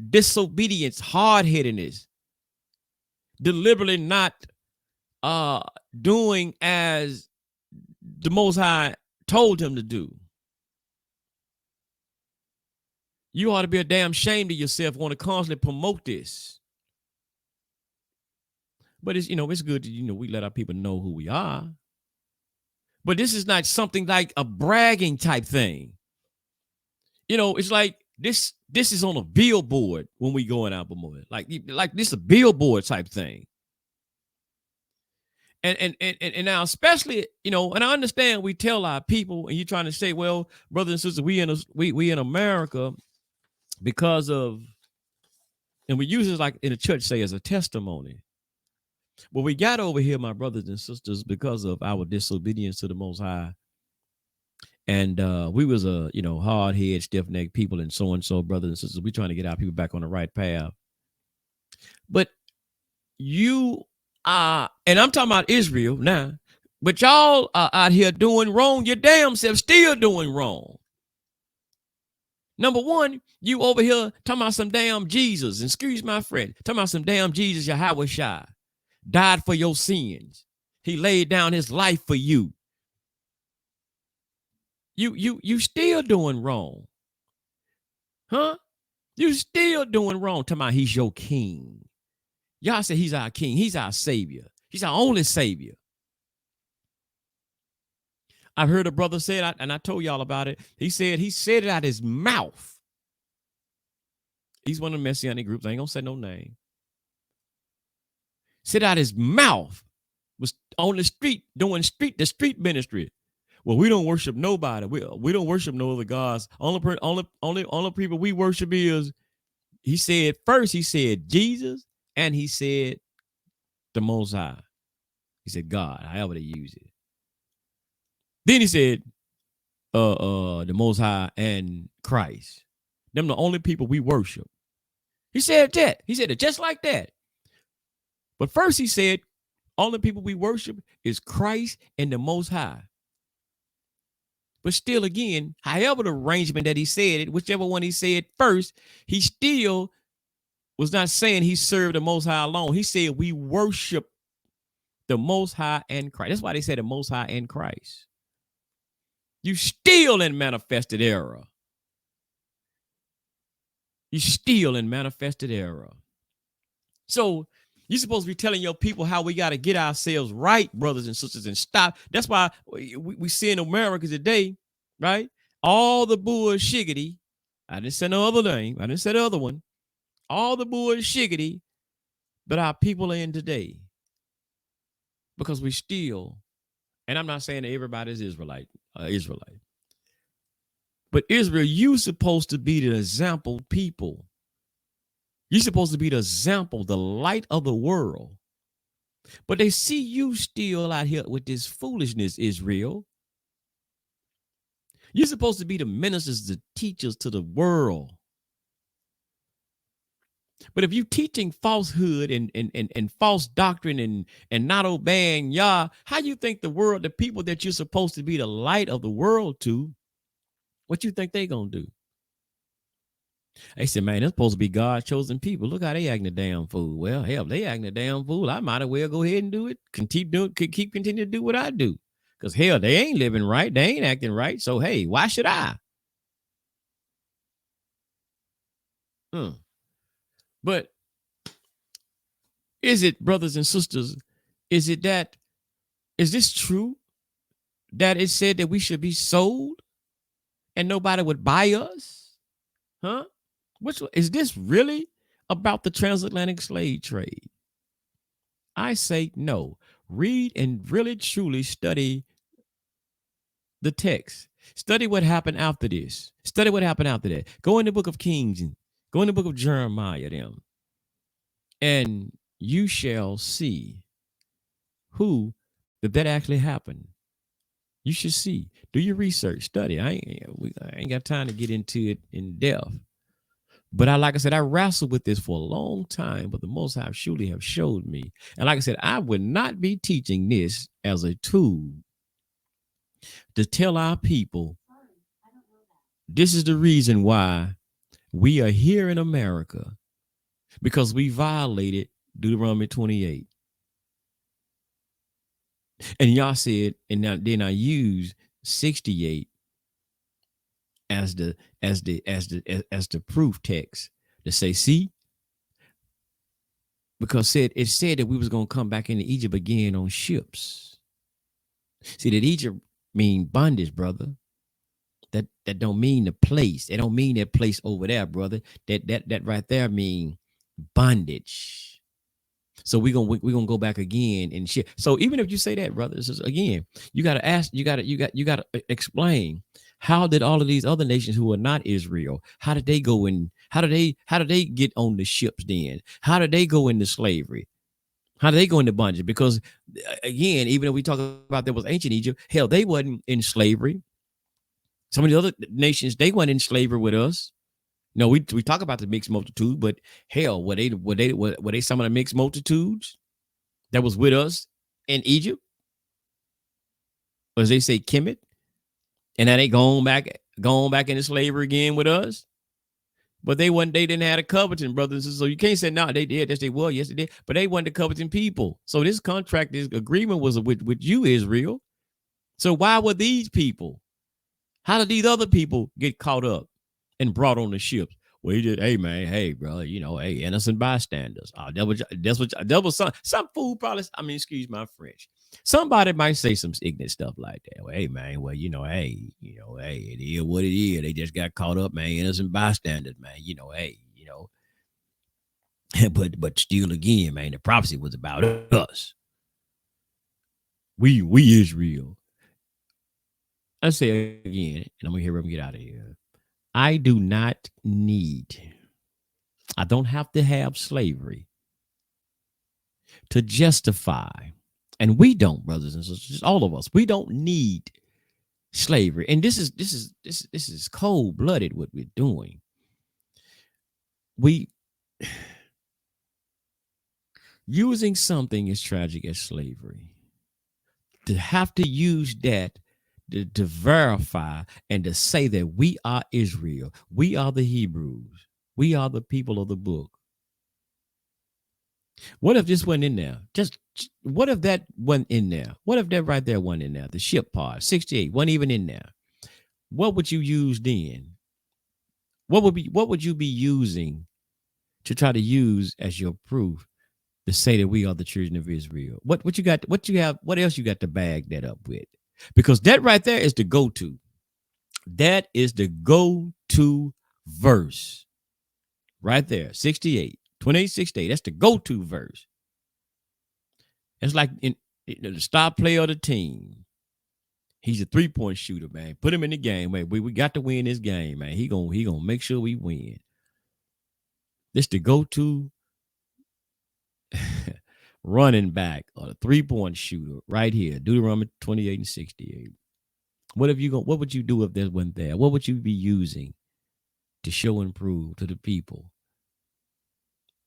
disobedience, hard-headedness, deliberately not doing as the Most High told him to do. You ought to be a damn shame to yourself, want to constantly promote this. But it's, it's good to, we let our people know who we are. But this is not something like a bragging type thing. It's like this is on a billboard when we going out promoting. Like this is a billboard type thing. And now, especially, and I understand we tell our people, and you're trying to say, well, brothers and sisters, we in America because of, and we use it like in the church say as a testimony. But we got over here, my brothers and sisters, because of our disobedience to the Most High. And we was a, hard-headed, stiff-necked people and so, brothers and sisters. We trying to get our people back on the right path. But you are, and I'm talking about Israel now, but y'all are out here doing wrong. Your damn self still doing wrong. Number one, you over here talking about some damn Jesus, and excuse my friend, talking about some damn Jesus, Yahweh Shai, died for your sins. He laid down his life for you. You still doing wrong. Huh? You still doing wrong. Talking about he's your king. Y'all say he's our king. He's our savior. He's our only savior. I've heard a brother say it, and I told y'all about it. He said it out his mouth. He's one of the Messianic groups. I ain't gonna say no name. Said out his mouth. Was on the street doing the street ministry. Well, we don't worship nobody. We don't worship no other gods. Only people we worship is. He said first. He said Jesus, and he said the Most High. He said God, however they use it. Then he said, the Most High and Christ. Them the only people we worship. He said that. He said it just like that. But first he said, only people we worship is Christ and the Most High. But still, again, however the arrangement that he said it, whichever one he said first, he still was not saying he served the Most High alone. He said we worship the Most High and Christ. That's why they said the Most High and Christ. You still in manifested error. You still in manifested error. So you're supposed to be telling your people how we got to get ourselves right, brothers and sisters, and stop. That's why we see in America today, right? All the bullshiggity. I didn't say no other name. I didn't say the other one. All the bullshiggity, but our people are in today. Because we still, and I'm not saying that everybody's Israelite. But Israel, you're supposed to be the example people. You're supposed to be the example, the light of the world. But they see you still out here with this foolishness, Israel. You're supposed to be the ministers, the teachers to the world. But if you're teaching falsehood and false doctrine and not obeying Yah, how you think the world, the people that you're supposed to be the light of the world to, what you think they gonna do? They said, man, they're supposed to be God's chosen people. Look how they acting a damn fool. Well, hell, they acting a damn fool. I might as well go ahead and do it. Continue to do what I do. Because hell, they ain't living right. They ain't acting right. So hey, why should I? But is it, brothers and sisters, is this true? That it said that we should be sold and nobody would buy us? Huh? Which is this really about the transatlantic slave trade? I say no. Read and really truly study the text. Study what happened after this. Study what happened after that. Go in the book of Kings and go in the book of Jeremiah. Them. and you shall see who that actually happened. You should see. Do your research, study. I ain't got time to get into it in depth. But like I said, I wrestled with this for a long time, but the Most High surely have showed me. And like I said, I would not be teaching this as a tool to tell our people this is the reason why we are here in America, because we violated Deuteronomy 28. And y'all said, and then I use 68 as the proof text to say, see, because it said that we was gonna come back into Egypt again on ships. See, that Egypt mean bondage, brother. That don't mean the place. It don't mean that place over there, brother. That right there mean bondage. So we're gonna go back again and shit. So even if you say that, brother, this is, again, you gotta ask, you gotta explain, how did all of these other nations who are not Israel, how did they go in? How did they get on the ships then? How did they go into slavery? How did they go into bondage? Because again, even if we talk about there was ancient Egypt, hell, they wasn't in slavery. Some of the other nations, they weren't in slavery with us. No, we talk about the mixed multitude, but hell, were they some of the mixed multitudes that was with us in Egypt? Or as they say, Kemet, and now they going back into slavery again with us. But they didn't have a coveting, brothers. So you can't say, no, they did. Yes, they were. Yes, they did. But they weren't the coveting people. So this contract, this agreement was with you, Israel. So why were these people? How did these other people get caught up and brought on the ships? Well, he did, hey, man, hey, brother, hey, innocent bystanders. That was some fool probably, excuse my French. Somebody might say some ignorant stuff like that. Well, hey, man, well, hey, it is what it is. They just got caught up, man, innocent bystanders, man, hey, but still, again, man, the prophecy was about us. We Israel. I say again, and I'm gonna hear him get out of here. I do not need. I don't have to have slavery to justify, and we don't, brothers and sisters, all of us. We don't need slavery, and this is cold blooded what we're doing. We using something as tragic as slavery, to have to use that to verify and to say that we are Israel, we are the Hebrews, we are the people of the book. What if this wasn't in there? Just what if that wasn't in there? What if that right there wasn't in there? The ship part, 68, wasn't even in there. What would you use then? What would you be using to try to use as your proof to say that we are the children of Israel? What you got? What else you got to bag that up with? Because that right there is the go-to. That is the go-to verse. Right there, 68, 28, 68. That's the go-to verse. It's like in the star player of the team. He's a 3-point shooter, man. Put him in the game, man. We got to win this game, man. He gonna make sure we win. This the go-to running back or the 3-point shooter right here. Deuteronomy 28 and 68. What would you do if there wasn't there? What would you be using to show and prove to the people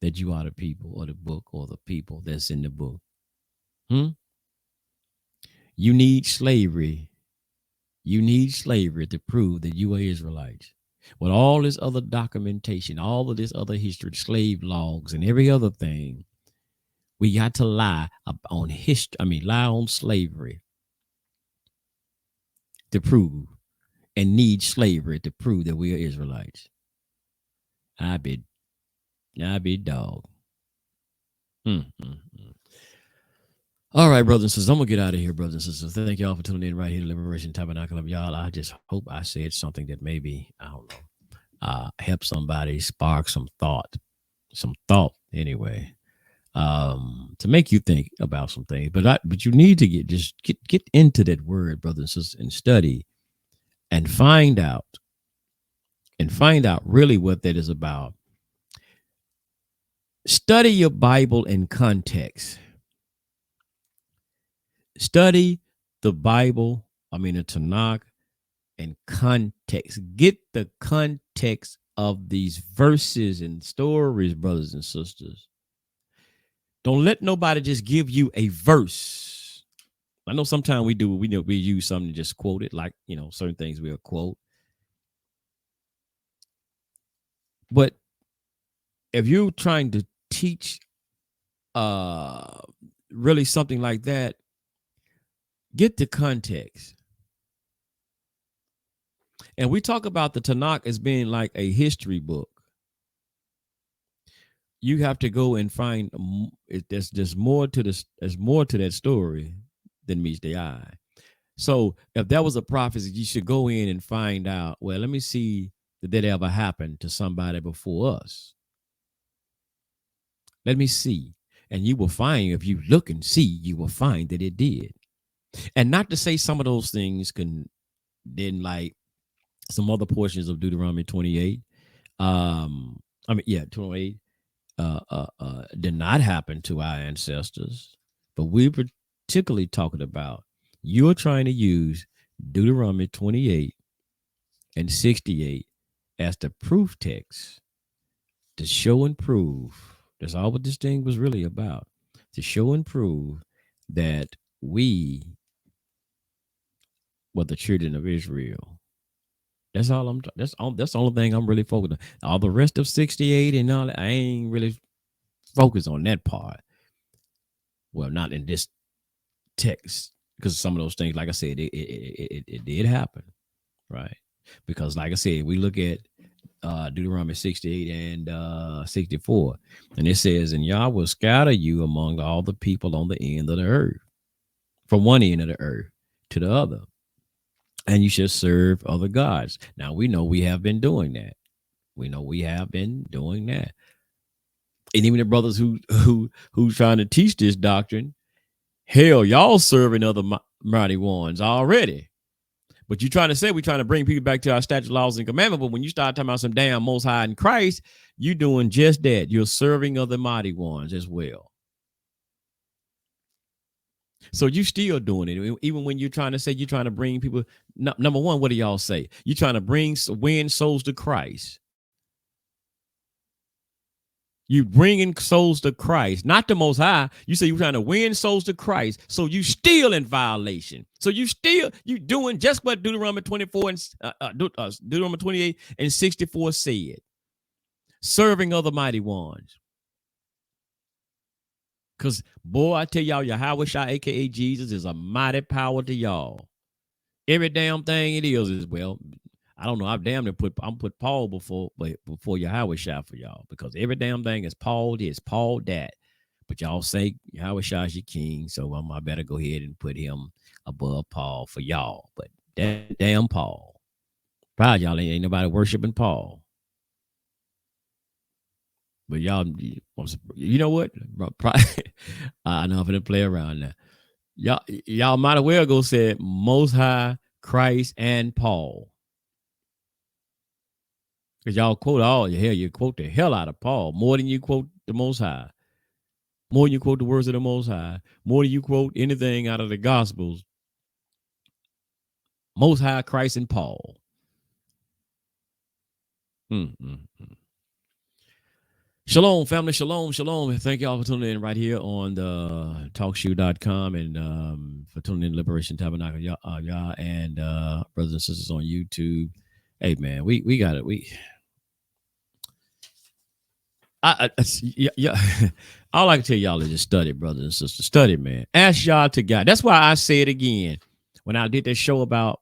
that you are the people or the book or the people that's in the book? You need slavery. You need slavery to prove that you are Israelites. With all this other documentation, all of this other history, slave logs and every other thing, we got to lie on history. Lie on slavery to prove, and need slavery to prove that we are Israelites. I be dog. All right, brothers and sisters, I'm gonna get out of here, brothers and sisters. Thank y'all for tuning in right here to Liberation Tabernacle of y'all. I just hope I said something that maybe, I don't know, help somebody, spark some thought anyway, to make you think about some things. But you need to get into that word, brothers and sisters, and study and find out really what that is about. Study your Bible in context. Study the Bible, the Tanakh, in context. Get the context of these verses and stories, brothers and sisters. Don't let nobody just give you a verse. I know sometimes we use something to just quote it, like certain things we'll quote. But if you're trying to teach really something like that, get the context. And we talk about the Tanakh as being like a history book. You have to go and find there's more to this. There's more to that story than meets the eye. So if that was a prophecy, you should go in and find out. Well, let me see did that ever happen to somebody before us. Let me see, and you will find if you look and see, you will find that it did. And not to say some of those things didn't, like some other portions of Deuteronomy 28. 28 did not happen to our ancestors, but we're particularly talking about you're trying to use Deuteronomy 28 and 68 as the proof text to show and prove. That's all what this thing was really about, to show and prove that we were the children of Israel. That's all that's the only thing I'm really focused on. All the rest of 68 and all that, I ain't really focused on that part. Well, not in this text, because some of those things, like I said, it did happen, right? Because like I said, we look at Deuteronomy 68 and 64, and it says, and Yah will scatter you among all the people on the end of the earth, from one end of the earth to the other, and you shall serve other gods. Now we know we have been doing that. And even the brothers who's trying to teach this doctrine, hell, y'all serving other mighty ones already. But you're trying to say we're trying to bring people back to our statute, laws, and commandments. But when you start talking about some damn Most High in Christ, you're doing just that. You're serving other mighty ones as well. So you still doing it. Even when you're trying to say you're trying to bring people. Number one, what do y'all say? You're trying to win souls to Christ. You bringing souls to Christ, not the Most High. You say you're trying to win souls to Christ, so you still in violation. So you doing just what Deuteronomy 24 and Deuteronomy 28 and 64 said, serving other mighty ones. Because boy, I tell y'all, Yahweh Shai, aka Jesus, is a mighty power to y'all. Every damn thing it is well. I don't know. I'm put Paul before Yahweh Shai for y'all, because every damn thing is Paul this, Paul that. But y'all say Yahweh Shai is your king, so I better go ahead and put him above Paul for y'all. But that damn Paul, probably y'all ain't nobody worshiping Paul. But y'all, you know what? I know I'm gonna play around now. Y'all might as well go say Most High, Christ, and Paul. Because y'all quote you quote the hell out of Paul more than you quote the Most High, more than you quote the words of the Most High, more than you quote anything out of the Gospels. Most High, Christ, and Paul. Shalom, family. Shalom, shalom. Thank y'all for tuning in right here on the talkshoe.com and for tuning in Liberation Tabernacle, y'all and brothers and sisters on YouTube. Hey, man, we got it. All I can tell y'all is just study, brothers and sisters. Study, man. Ask y'all to God. That's why I say it again. When I did that show about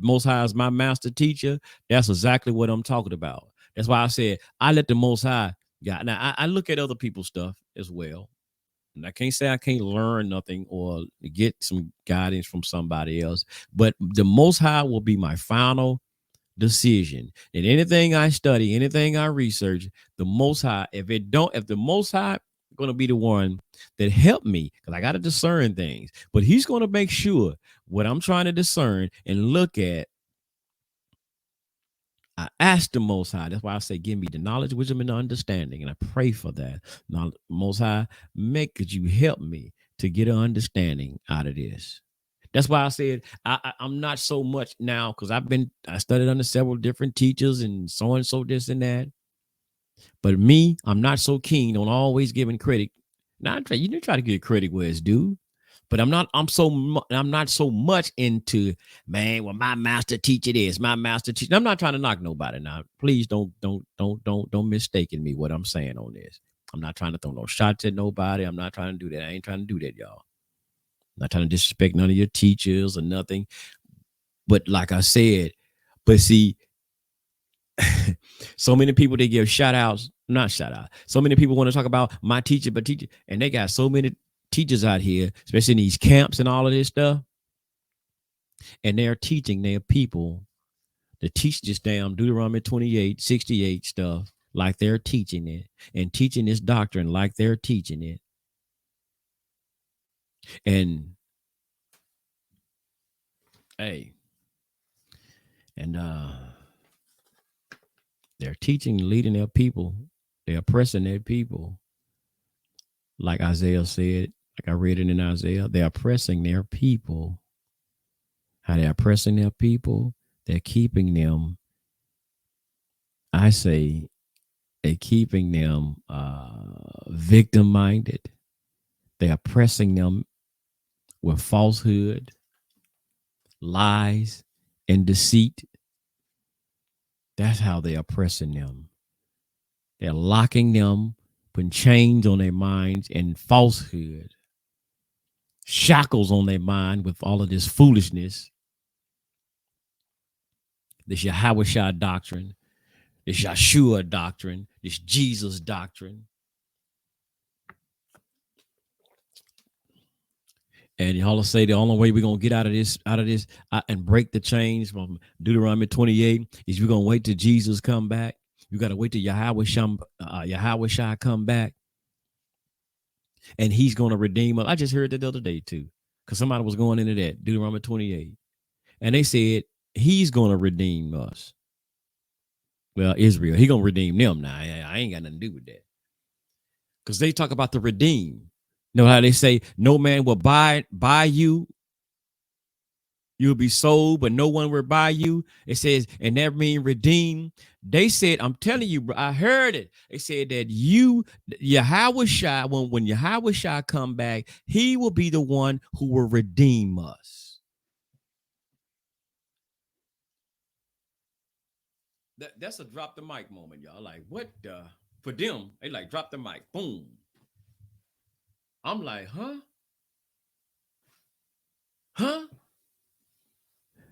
Most High as my master teacher, that's exactly what I'm talking about. That's why I said I let the Most High God. Now I look at other people's stuff as well, and I can't say I can't learn nothing or get some guidance from somebody else. But the Most High will be my final decision. And anything I study, anything I research, the Most High. If the Most High going to be the one that helped me, because I got to discern things, but He's going to make sure what I'm trying to discern and look at, I ask the Most High. That's why I say, give me the knowledge, wisdom, and understanding. And I pray for that. Now, Most High, could you help me to get an understanding out of this? That's why I said I'm not so much now, because I studied under several different teachers and so this and that. But me, I'm not so keen on always giving credit. Now you do try to give credit where it's due, but I'm not so much into, man, well, my master teacher this, my master teacher. I'm not trying to knock nobody now. Please don't mistake me what I'm saying on this. I'm not trying to throw no shots at nobody. I'm not trying to do that. I ain't trying to do that, y'all. I'm not trying to disrespect none of your teachers or nothing. But like I said, but see, so many people, they give shout outs, not shout out. So many people want to talk about my teacher, and they got so many teachers out here, especially in these camps and all of this stuff. And they're teaching their people to teach this damn Deuteronomy 28:68 stuff like they're teaching it, and teaching this doctrine like they're teaching it. And hey, and they're teaching, leading their people. They're oppressing their people. Like Isaiah said, like I read it in Isaiah, they're oppressing their people. How they're oppressing their people, they're keeping them, I say, they're keeping them victim-minded. They're oppressing them with falsehood, lies, and deceit. That's how they're oppressing them. They're locking them, putting chains on their minds and falsehood, shackles on their mind with all of this foolishness, this Yahweh doctrine, this Yeshua doctrine, this Jesus doctrine. And y'all say the only way we're gonna get out of this and break the chains from Deuteronomy 28 is we're gonna wait till Jesus come back. You gotta wait till Yahweh Shai come back, and he's gonna redeem us. I just heard that the other day too, because somebody was going into that Deuteronomy 28, and they said he's gonna redeem us. Well, Israel, he gonna redeem them now. I ain't got nothing to do with that, because they talk about the redeem. You know how they say no man will buy you. You'll be sold, but no one will buy you. It says, and that means redeem. They said, I'm telling you, bro, I heard it. They said that Yahweh Shai, when Yahweh Shai come back, he will be the one who will redeem us. That's a drop the mic moment, y'all. Like, what the? For them, they like drop the mic. Boom. I'm like, huh?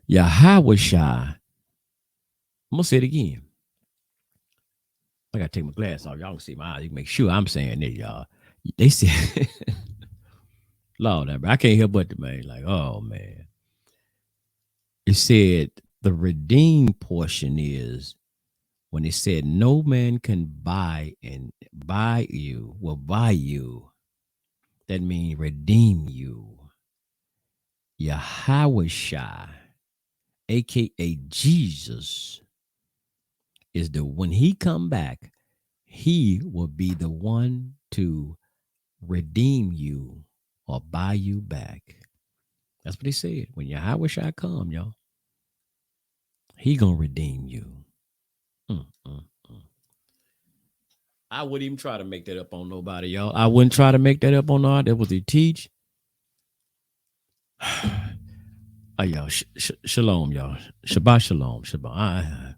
Yahweh Shai. I'm gonna say it again. I gotta take my glass off. Y'all can see my eyes. You make sure I'm saying it, y'all. They said, Lord, I can't help but to, man. Like, oh man. It said the redeemed portion is when it said no man can buy you. That means redeem you. Yahweh Shai, aka Jesus, is when he come back, he will be the one to redeem you or buy you back. That's what he said. When Yahweh Shai come, y'all, he gonna redeem you. I wouldn't even try to make that up on nobody, y'all. I wouldn't try to make that up on nobody. That was they teach. Y'all, shalom, y'all. Shabbat shalom. Shabbat.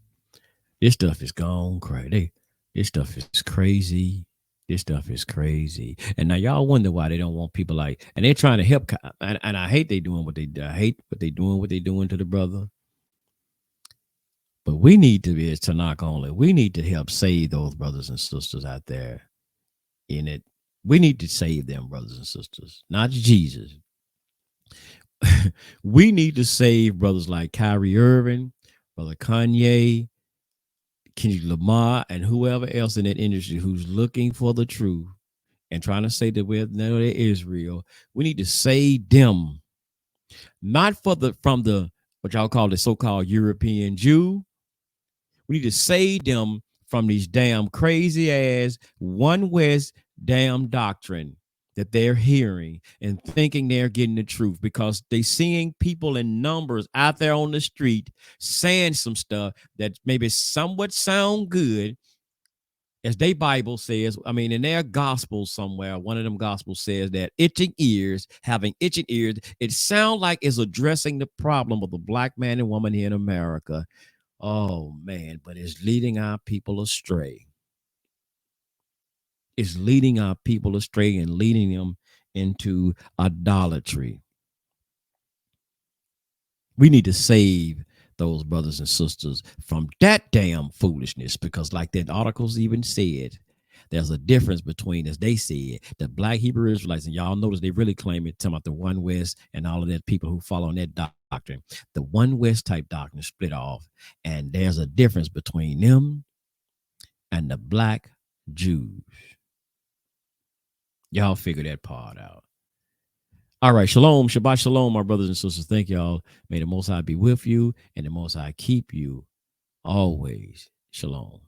This stuff is gone crazy. This stuff is crazy. This stuff is crazy. And now y'all wonder why they don't want people like, and they're trying to help. And I hate they doing what they do. I hate what they doing to the brother. But we need to be to knock only. We need to help save those brothers and sisters out there in it. We need to save them, brothers and sisters, not Jesus. We need to save brothers like Kyrie Irving, Brother Kanye, Kendrick Lamar, and whoever else in that industry who's looking for the truth and trying to say that we're Israel. We need to save them, not from the what y'all call the so-called European Jew. We need to save them from these damn crazy ass one West damn doctrine that they're hearing and thinking they're getting the truth, because they seeing people in numbers out there on the street saying some stuff that maybe somewhat sound good, as their Bible says. I mean, in their gospel somewhere, one of them gospels says that having itching ears, it sounds like it's addressing the problem of the black man and woman here in America. Oh man, but it's leading our people astray. It's leading our people astray and leading them into idolatry. We need to save those brothers and sisters from that damn foolishness, because like that articles even said, there's a difference between, as they said, the black Hebrew Israelites, and y'all notice they really claim it, talking about the one West and all of that people who follow on that doctrine. The one West type doctrine split off, and there's a difference between them and the black Jews. Y'all figure that part out. All right, shalom, Shabbat shalom, my brothers and sisters. Thank y'all. May the Most High be with you, and the Most High keep you always. Shalom.